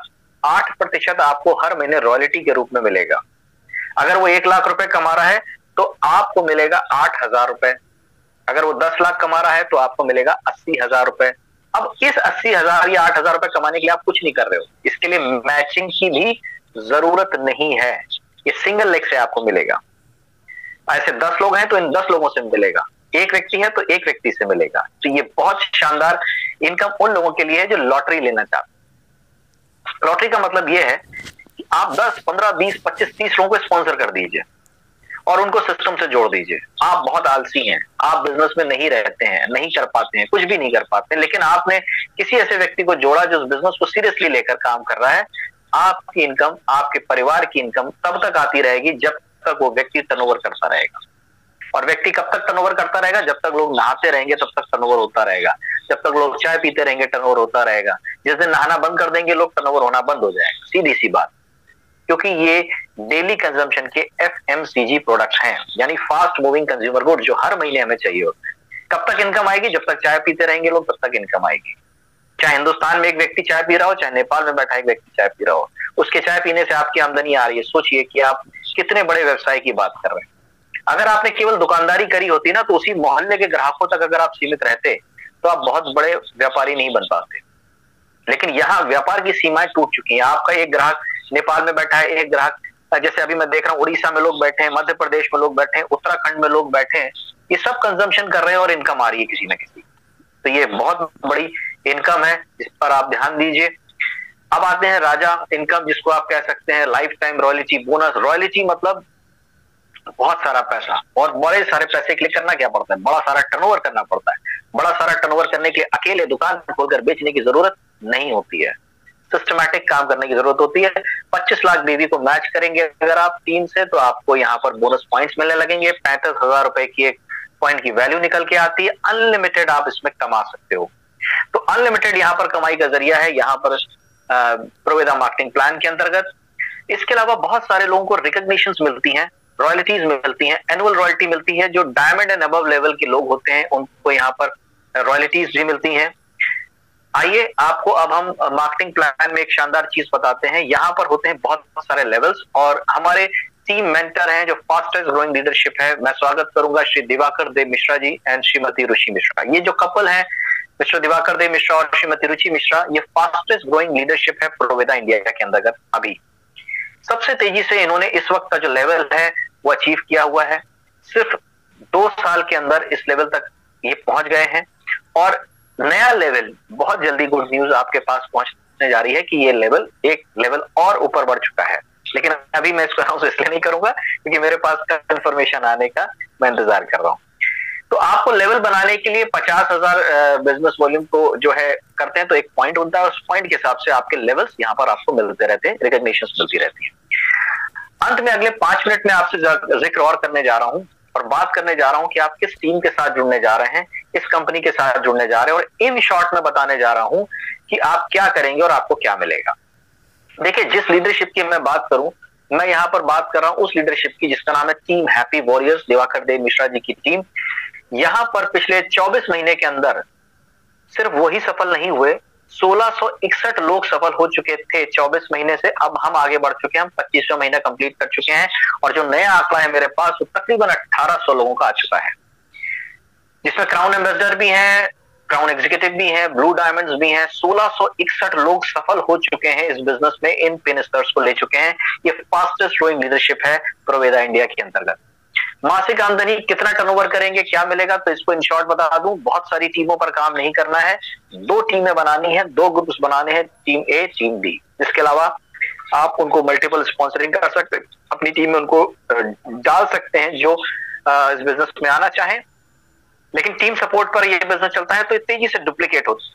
8% आपको हर महीने रॉयल्टी के रूप में मिलेगा। अगर वो 1 लाख रुपए कमा रहा है तो आपको मिलेगा 8,000 रुपए। अगर वो 10 लाख कमा रहा है तो आपको मिलेगा 80,000 रुपए। अब इस 80,000 या 8,000 रुपए कमाने के लिए आप कुछ नहीं कर रहे हो, इसके लिए मैचिंग की भी जरूरत नहीं है। ये सिंगल लेग से आपको मिलेगा। ऐसे 10 लोग हैं तो इन 10 लोगों से मिलेगा, एक व्यक्ति है तो एक व्यक्ति से मिलेगा। तो ये बहुत शानदार इनकम उन लोगों के लिए है जो लॉटरी लेना चाहते हैं। लॉटरी का मतलब ये है कि आप 10, 15, 20, 25, 30 लोगों को स्पॉन्सर कर दीजिए और उनको सिस्टम से जोड़ दीजिए। आप बहुत आलसी हैं, आप बिजनेस में नहीं रहते हैं, नहीं कर पाते हैं, कुछ भी नहीं कर पाते, लेकिन आपने किसी ऐसे व्यक्ति को जोड़ा जो उस बिजनेस को सीरियसली लेकर काम कर रहा है। आपकी इनकम, आपके परिवार की इनकम तब तक आती रहेगी जब तक वो व्यक्ति टर्नओवर करता रहेगा। और व्यक्ति कब तक टर्नओवर करता रहेगा? जब तक लोग नहाते रहेंगे तब तक टर्नओवर होता रहेगा, जब तक लोग चाय पीते रहेंगे टर्नओवर होता रहेगा। जिस दिन नहाना बंद कर देंगे लोग, टर्नओवर होना बंद हो जाएगा। सीधी सी बात। क्योंकि ये डेली कंजम्पशन के FMCG प्रोडक्ट्स हैं, यानी फास्ट मूविंग कंज्यूमर गुड, जो हर महीने हमें चाहिए होते हैं। कब तक इनकम आएगी? जब तक चाय पीते रहेंगे लोग, तब तक इनकम आएगी। चाहे हिंदुस्तान में एक व्यक्ति चाय पी रहा हो, चाहे नेपाल में बैठा एक व्यक्ति चाय पी रहा हो, उसके चाय पीने से आपकी आमदनी आ रही है। सोचिए कि आप कितने बड़े व्यवसाय की बात कर रहे हैं। अगर आपने केवल दुकानदारी करी होती ना, तो उसी मोहल्ले के ग्राहकों तक अगर आप सीमित रहते तो आप बहुत बड़े व्यापारी नहीं बन पाते। लेकिन यहाँ व्यापार की सीमाएं टूट चुकी हैं। आपका एक ग्राहक नेपाल में बैठा है, एक ग्राहक जैसे अभी मैं देख रहा हूँ उड़ीसा में लोग बैठे हैं, मध्य प्रदेश में लोग बैठे हैं, उत्तराखंड में लोग बैठे हैं। ये सब कंजम्पशन कर रहे हैं और इनकम आ रही है किसी न किसी। तो ये बहुत बड़ी इनकम है, जिस पर आप ध्यान दीजिए। अब आते हैं राजा इनकम, जिसको आप कह सकते हैं life time royalty bonus. Royalty मतलब बहुत सारा पैसा, और बड़े सारे पैसे के लिए करना क्या पड़ता है? बड़ा सारा टर्नओवर करना पड़ता है। बड़ा सारा टर्नओवर करने के लिए अकेले दुकान खोलकर बेचने की जरूरत नहीं होती है, सिस्टमैटिक काम करने की जरूरत होती है। 25 लाख बीवी को मैच करेंगे अगर आप 3 से, तो आपको यहाँ पर बोनस पॉइंट्स मिलने लगेंगे। 35,000 रुपए की एक पॉइंट की वैल्यू निकल के आती है। अनलिमिटेड आप इसमें कमा सकते हो। तो अनलिमिटेड यहाँ पर कमाई का जरिया है, यहाँ पर प्रोवेदा मार्केटिंग प्लान के अंतर्गत। इसके अलावा बहुत सारे लोगों को रिकॉग्निशंस मिलती हैं, रॉयल्टीज मिलती हैं, एनुअल रॉयल्टी मिलती है। जो डायमंड एंड अबव लेवल के लोग होते हैं उनको यहाँ पर रॉयल्टीज भी मिलती हैं। आइए आपको अब हम मार्केटिंग प्लान में एक शानदार चीज बताते हैं। यहाँ पर होते हैं बहुत सारे लेवल्स, और हमारे टीम मेंटर हैं जो फास्टेस्ट ग्रोइंग लीडरशिप है। मैं स्वागत करूंगा श्री दिवाकर देव मिश्रा जी एंड श्रीमती रुचि मिश्रा। ये जो कपल है, मिस्टर दिवाकर देव मिश्रा और श्रीमती रुचि मिश्रा, ये फास्टेस्ट ग्रोइंग लीडरशिप है प्रोवेदा इंडिया के अंतर्गत। अभी सबसे तेजी से इन्होंने इस वक्त का जो लेवल है वो अचीव किया हुआ है। सिर्फ 2 साल के अंदर इस लेवल तक ये पहुंच गए हैं, और नया लेवल बहुत जल्दी, गुड न्यूज आपके पास पहुंचने जा रही है कि ये लेवल एक लेवल और ऊपर बढ़ चुका है। लेकिन अभी मैं इसको अनाउंस इसलिए नहीं करूंगा क्योंकि मेरे पास कंफर्मेशन आने का मैं इंतजार कर रहा हूं। तो आपको लेवल बनाने के लिए 50,000 बिजनेस वॉल्यूम को जो है करते हैं, तो एक पॉइंट होता है, उस पॉइंट के हिसाब से आपके लेवल्स यहाँ पर आपको मिलते रहते हैं, रिकॉग्निशन मिलती रहती है। अंत में अगले 5 मिनट में आपसे जिक्र और करने जा रहा हूं, और बात करने जा रहा हूं कि आप किस टीम के साथ जुड़ने जा रहे हैं, इस कंपनी के साथ जुड़ने जा रहे हैं, और इन शॉर्ट में बताने जा रहा हूं कि आप क्या करेंगे और आपको क्या मिलेगा। देखिए, जिस लीडरशिप की मैं बात करूं, मैं यहां पर बात कर रहा हूं उस लीडरशिप की जिसका नाम है टीम हैप्पी वॉरियर्स, दिवाकर देव मिश्रा जी की टीम। यहां पर पिछले 24 महीने के अंदर सिर्फ वही सफल नहीं हुए, 1661 लोग सफल हो चुके थे 24 महीने से। अब हम आगे बढ़ चुके हैं, हम 25वां महीना कंप्लीट कर चुके हैं, और जो नया आंकड़ा है मेरे पास वो तकरीबन 1800 लोगों का आ चुका है, जिसमें क्राउन एम्बेसडर भी हैं, क्राउन एग्जीक्यूटिव भी हैं, ब्लू डायमंड्स भी हैं। 1661 लोग सफल हो चुके हैं इस बिजनेस में, इन पिन स्टर्स को ले चुके हैं। ये फास्टेस्ट ग्रोइंग लीडरशिप है प्रोवेदा इंडिया के अंतर्गत। मासिक आमदनी कितना टर्नओवर करेंगे, क्या मिलेगा, तो इसको इन शॉर्ट बता दूं। बहुत सारी टीमों पर काम नहीं करना है, 2 टीमें बनानी है, 2 ग्रुप्स बनाने हैं, टीम ए, टीम बी। इसके अलावा आप उनको मल्टीपल स्पॉन्सरिंग कर सकते हैं, अपनी टीम में उनको डाल सकते हैं जो इस बिजनेस में आना चाहें। लेकिन टीम सपोर्ट पर ये बिजनेस चलता है तो तेजी से डुप्लीकेट होता है।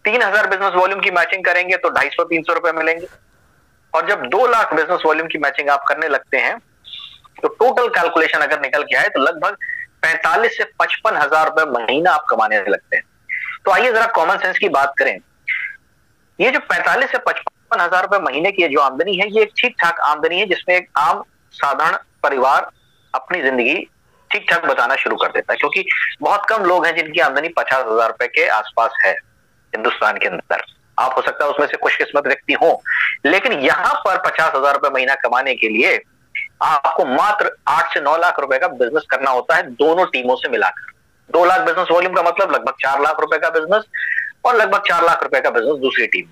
3000 बिजनेस वॉल्यूम की मैचिंग करेंगे तो 250-300 रुपए मिलेंगे, और जब 2 लाख बिजनेस वॉल्यूम की मैचिंग आप करने लगते हैं तो टोटल कैलकुलेशन अगर निकल के आए तो लगभग 45 से 55 हजार रुपए महीना आप कमाने लगते हैं। तो आइए जरा कॉमन सेंस की बात करें। ये जो 45 से 55 हजार रुपए महीने की जो आमदनी है, ये एक ठीक ठाक आमदनी है, जिसमें एक आम साधारण परिवार अपनी जिंदगी ठीक ठाक बताना शुरू कर देता है, क्योंकि बहुत कम लोग हैं जिनकी आमदनी 50,000 रुपए के आसपास है हिंदुस्तान के अंदर। आप हो सकता है उसमें से खुशकिस्मत व्यक्ति हो, लेकिन यहां पर 50,000 रुपए महीना कमाने के लिए आपको मात्र 8 से 9 लाख रुपए का बिजनेस करना होता है, दोनों टीमों से मिलाकर। 2 लाख बिजनेस वॉल्यूम का मतलब लगभग 4 लाख रुपए का बिजनेस, और लगभग 4 लाख रुपए का बिजनेस दूसरी टीम।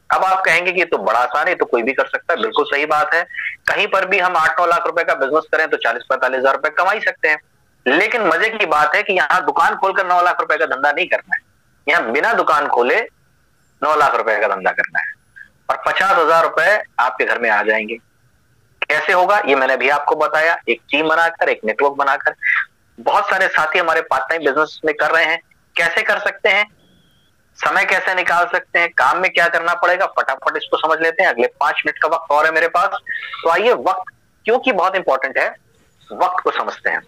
अब आप कहेंगे कि तो बड़ा आसान है, तो कोई भी कर सकता है। बिल्कुल सही बात है, कहीं पर भी हम 8-9 लाख रुपए का बिजनेस करें तो 40-45 हजार रुपए कमा ही सकते हैं। लेकिन मजे की बात है कि यहाँ दुकान खोलकर 9 लाख रुपए का धंधा नहीं करना है, यहाँ बिना दुकान खोले 9 लाख रुपए का धंधा करना है, और 50,000 रुपए आपके घर में आ जाएंगे। कैसे होगा ये मैंने भी आपको बताया, एक टीम बनाकर, एक नेटवर्क बनाकर। बहुत सारे साथी हमारे पार्ट टाइम बिजनेस में कर रहे हैं, कैसे कर सकते हैं, समय कैसे निकाल सकते हैं, काम में क्या करना पड़ेगा, फटाफट इसको समझ लेते हैं। अगले 5 मिनट का वक्त और है मेरे पास, तो आइए वक्त क्योंकि बहुत इंपॉर्टेंट है, वक्त को समझते हैं।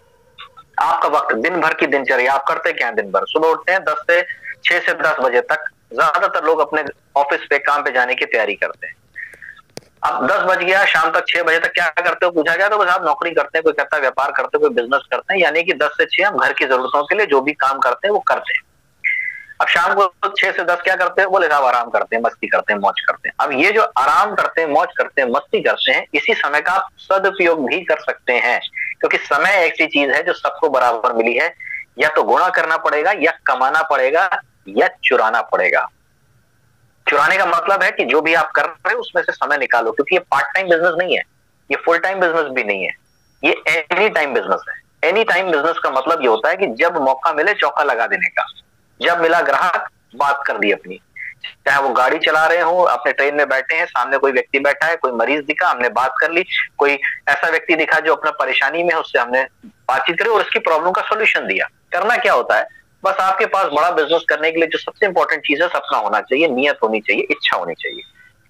आपका वक्त, दिन भर की दिनचर्या आप करते क्या हैं? दिन भर सुबह उठते हैं 6 से 10 बजे तक, ज्यादातर लोग अपने ऑफिस पे काम पे जाने की तैयारी करते हैं। अब 10 बज गया, शाम तक 6 बजे तक क्या करते हो पूछा गया तो बस आप नौकरी करते हैं, कोई कहता है व्यापार करते हैं, कोई बिजनेस करते हैं, यानी कि 10 से 6 हम घर की जरूरतों के लिए जो भी काम करते हैं वो करते हैं। अब शाम को 6 से 10 क्या करते हैं, बोले साहब आराम करते हैं, मस्ती करते हैं, मौज करते हैं। अब ये जो आराम करते हैं, मौज करते हैं, मस्ती करते हैं, इसी समय का आप सदुपयोग भी कर सकते हैं, क्योंकि समय ऐसी चीज है जो सबको बराबर मिली है। या तो गुणा करना पड़ेगा, या कमाना पड़ेगा, या चुराना पड़ेगा। चुराने का मतलब है कि जो भी आप कर रहे हो उसमें से समय निकालो, क्योंकि ये पार्ट टाइम बिजनेस नहीं है, ये फुल टाइम बिजनेस भी नहीं है, ये एनी टाइम बिजनेस है। एनी टाइम बिजनेस का मतलब ये होता है कि जब मौका मिले चौका लगा देने का, जब मिला ग्राहक बात कर दी अपनी। चाहे वो गाड़ी चला रहे हो, अपने ट्रेन में बैठे हैं, सामने कोई व्यक्ति बैठा है, कोई मरीज दिखा, हमने बात कर ली, कोई ऐसा व्यक्ति दिखा जो अपना परेशानी में है, उससे हमने बातचीत करी और उसकी प्रॉब्लम का सोल्यूशन दिया। करना क्या होता है, बस आपके पास बड़ा बिजनेस करने के लिए जो सबसे इंपॉर्टेंट चीज है, सपना होना चाहिए, नियत होनी चाहिए, इच्छा होनी चाहिए।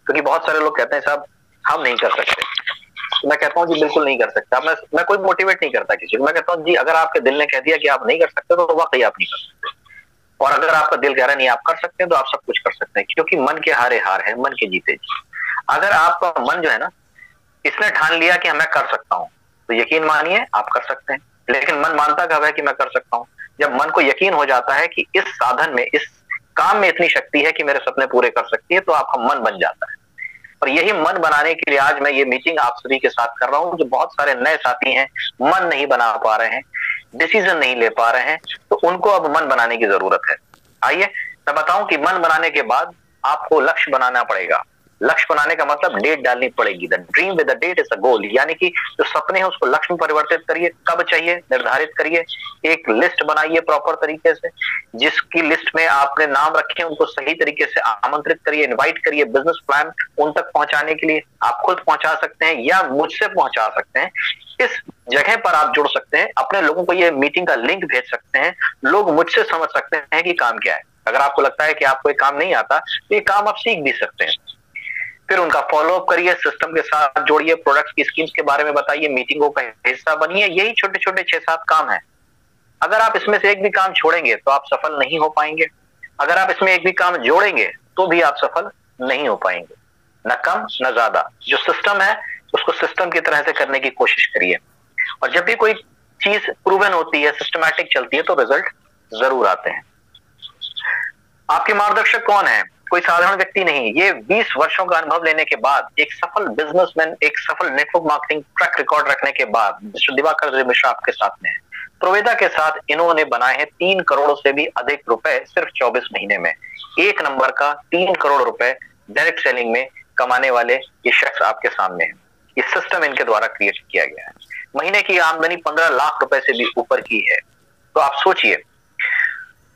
क्योंकि बहुत सारे लोग कहते हैं साहब हम नहीं कर सकते। मैं कहता हूँ जी बिल्कुल नहीं कर सकता। मैं कोई मोटिवेट नहीं करता किसी को। मैं कहता हूँ जी अगर आपके दिल ने कह दिया कि आप नहीं कर सकते तो वाकई आप नहीं कर सकते, और अगर आपका दिल कह रहा नहीं आप कर सकते हैं तो आप सब कुछ कर सकते हैं, क्योंकि मन के हारे हार है, मन के जीते जी। अगर आपका मन जो है ना, इसने ठान लिया कि मैं कर सकता हूँ, तो यकीन मानिए आप कर सकते हैं। लेकिन मन मानता कब है कि मैं कर सकता हूँ, जब मन को यकीन हो जाता है कि इस साधन में, इस काम में इतनी शक्ति है कि मेरे सपने पूरे कर सकती है, तो आपका मन बन जाता है। और यही मन बनाने के लिए आज मैं ये मीटिंग आप सभी के साथ कर रहा हूँ। जो बहुत सारे नए साथी हैं, मन नहीं बना पा रहे हैं, डिसीजन नहीं ले पा रहे हैं, तो उनको अब मन बनाने की जरूरत है। आइए मैं बताऊं कि मन बनाने के बाद आपको लक्ष्य बनाना पड़ेगा। लक्ष्य बनाने का मतलब डेट डालनी पड़ेगी। The dream with the date is a goal, यानी कि जो सपने हैं उसको लक्ष्य में परिवर्तित करिए। कब चाहिए निर्धारित करिए, एक लिस्ट बनाइए प्रॉपर तरीके से, जिसकी लिस्ट में आपने नाम रखे उनको सही तरीके से आमंत्रित करिए, इनवाइट करिए। बिजनेस प्लान उन तक पहुंचाने के लिए आप खुद पहुंचा सकते हैं या मुझसे पहुंचा सकते हैं। इस जगह पर आप जुड़ सकते हैं, अपने लोगों को ये मीटिंग का लिंक भेज सकते हैं, लोग मुझसे समझ सकते हैं कि काम क्या है। अगर आपको लगता है कि आपको ये काम नहीं आता तो ये काम आप सीख भी सकते हैं। फिर उनका फॉलोअप करिए, सिस्टम के साथ जोड़िए, प्रोडक्ट्स की स्कीम्स के बारे में बताइए, मीटिंगों का हिस्सा बनिए। यही छोटे छोटे 6-7 काम है। अगर आप इसमें से एक भी काम छोड़ेंगे तो आप सफल नहीं हो पाएंगे। अगर आप इसमें एक भी काम जोड़ेंगे तो भी आप सफल नहीं हो पाएंगे, न कम न ज्यादा। जो सिस्टम है उसको सिस्टम की तरह से करने की कोशिश करिए, और जब भी कोई चीज प्रूवन होती है, सिस्टमैटिक चलती है, तो रिजल्ट जरूर आते हैं। आपके मार्गदर्शक कौन है? कोई साधारण व्यक्ति नहीं। ये 20 वर्षों का अनुभव लेने के बाद, एक सफल बिजनेसमैन, एक सफल नेटवर्क मार्केटिंग ट्रैक रिकॉर्ड रखने के बाद मिस्टर दिवाकर मिश्रा आपके साथ में है। प्रोवेदा के साथ इन्होंने बनाए हैं 3 करोड़ से भी अधिक रुपए सिर्फ 24 महीने में। एक नंबर का 3 करोड़ रुपए डायरेक्ट सेलिंग में कमाने वाले ये शख्स आपके सामने है। ये सिस्टम इनके द्वारा क्रिएट किया गया है। महीने की आमदनी 15 लाख रुपए से भी ऊपर की है। तो आप सोचिए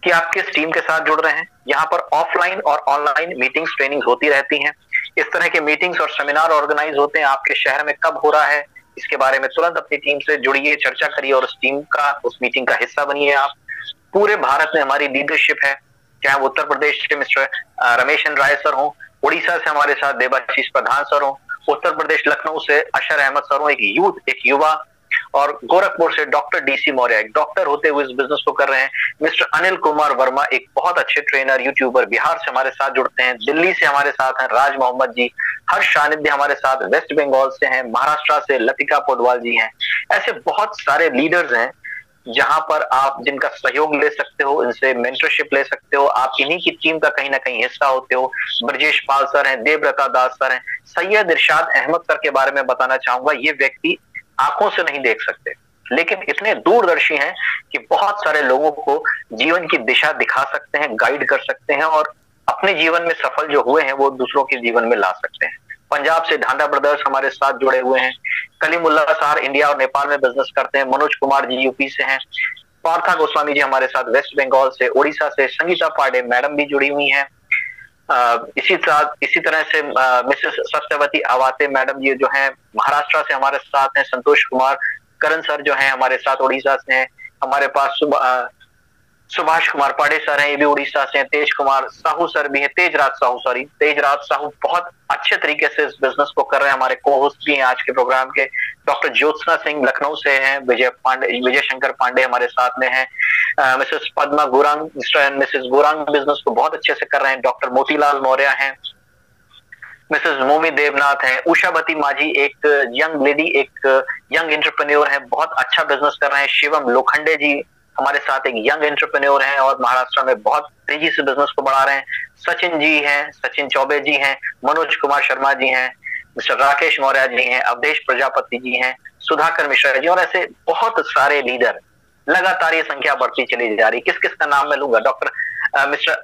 कि आप किस टीम के साथ जुड़ रहे हैं। यहाँ पर ऑफलाइन और ऑनलाइन मीटिंग्स, ट्रेनिंग्स होती रहती हैं। इस तरह के मीटिंग्स और सेमिनार ऑर्गेनाइज होते हैं। आपके शहर में कब हो रहा है इसके बारे में तुरंत अपनी टीम से जुड़िए, चर्चा करिए और उस मीटिंग का हिस्सा बनिए। आप पूरे भारत में हमारी लीडरशिप है, चाहे वो उत्तर प्रदेश से मिस्टर रमेश राय सर हो, उड़ीसा से हमारे साथ देवाशीष प्रधान सर हो, उत्तर प्रदेश लखनऊ से अशर अहमद सर हो, एक युवा, और गोरखपुर से डॉक्टर डीसी मौर्य, एक डॉक्टर होते हुए इस बिजनेस को कर रहे हैं। मिस्टर अनिल कुमार वर्मा, एक बहुत अच्छे ट्रेनर, यूट्यूबर, बिहार से हमारे साथ जुड़ते हैं। दिल्ली से हमारे साथ हैं राज मोहम्मद जी। हर्ष सानिध्य हमारे साथ वेस्ट बंगाल से हैं। महाराष्ट्र से लतिका पोडवाल जी हैं। ऐसे बहुत सारे लीडर्स हैं जहां पर आप जिनका सहयोग ले सकते हो, इनसे मेंटरशिप ले सकते हो। आप इन्हीं की टीम का कहीं ना कहीं हिस्सा होते हो। ब्रजेश पाल सर हैं, देवव्रता दास सर हैं। सैयद इरशाद अहमद सर के बारे में बताना चाहूंगा। ये व्यक्ति आंखों से नहीं देख सकते, लेकिन इतने दूरदर्शी हैं कि बहुत सारे लोगों को जीवन की दिशा दिखा सकते हैं, गाइड कर सकते हैं, और अपने जीवन में सफल जो हुए हैं वो दूसरों के जीवन में ला सकते हैं। पंजाब से ढांडा ब्रदर्स हमारे साथ जुड़े हुए हैं। कलीमुल्ला सार इंडिया और नेपाल में बिजनेस करते हैं। मनोज कुमार जी यूपी से हैं। पार्था गोस्वामी जी हमारे साथ वेस्ट बंगाल से। उड़ीसा से संगीता पांडे मैडम भी जुड़ी हुई हैं। इसी तरह से मिसेस सत्यवती अवाते मैडम जी जो हैं महाराष्ट्र से हमारे साथ हैं। संतोष कुमार करण सर जो हैं हमारे साथ उड़ीसा से हैं। हमारे पास सुभाष कुमार पाड़े सर हैं, ये भी उड़ीसा से हैं। तेज कुमार साहू सर भी हैं। तेजराज साहू बहुत अच्छे तरीके से इस बिजनेस को कर रहे हैं। हमारे को होस्ट भी हैं आज के प्रोग्राम के। डॉक्टर ज्योत्सना सिंह लखनऊ से हैं। विजय शंकर पांडे हमारे साथ में हैं। Mrs Padma Gurang, mister and Mrs Gurang business को बहुत अच्छे से कर रहे हैं। डॉक्टर मोतीलाल मौर्य हैं। मिसेस मोमी देवनाथ हैं, उषावती माझी एक यंग लेडी, एक यंग एंटरप्रेन्योर है, बहुत अच्छा बिजनेस कर रहे हैं। शिवम लोखंडे जी हमारे साथ एक यंग एंटरप्रेन्योर हैं और महाराष्ट्र में बहुत तेजी से बिजनेस को बढ़ा रहे हैं। सचिन जी हैं, सचिन चौबे जी हैं, मनोज कुमार शर्मा जी हैं, मिस्टर राकेश मौर्य जी हैं, अवधेश प्रजापति जी हैं, सुधाकर मिश्रा जी, और ऐसे बहुत सारे लीडर। लगातार ये संख्या बढ़ती चली जा रही। किस किस का नाम मैं लूंगा? Doctor mister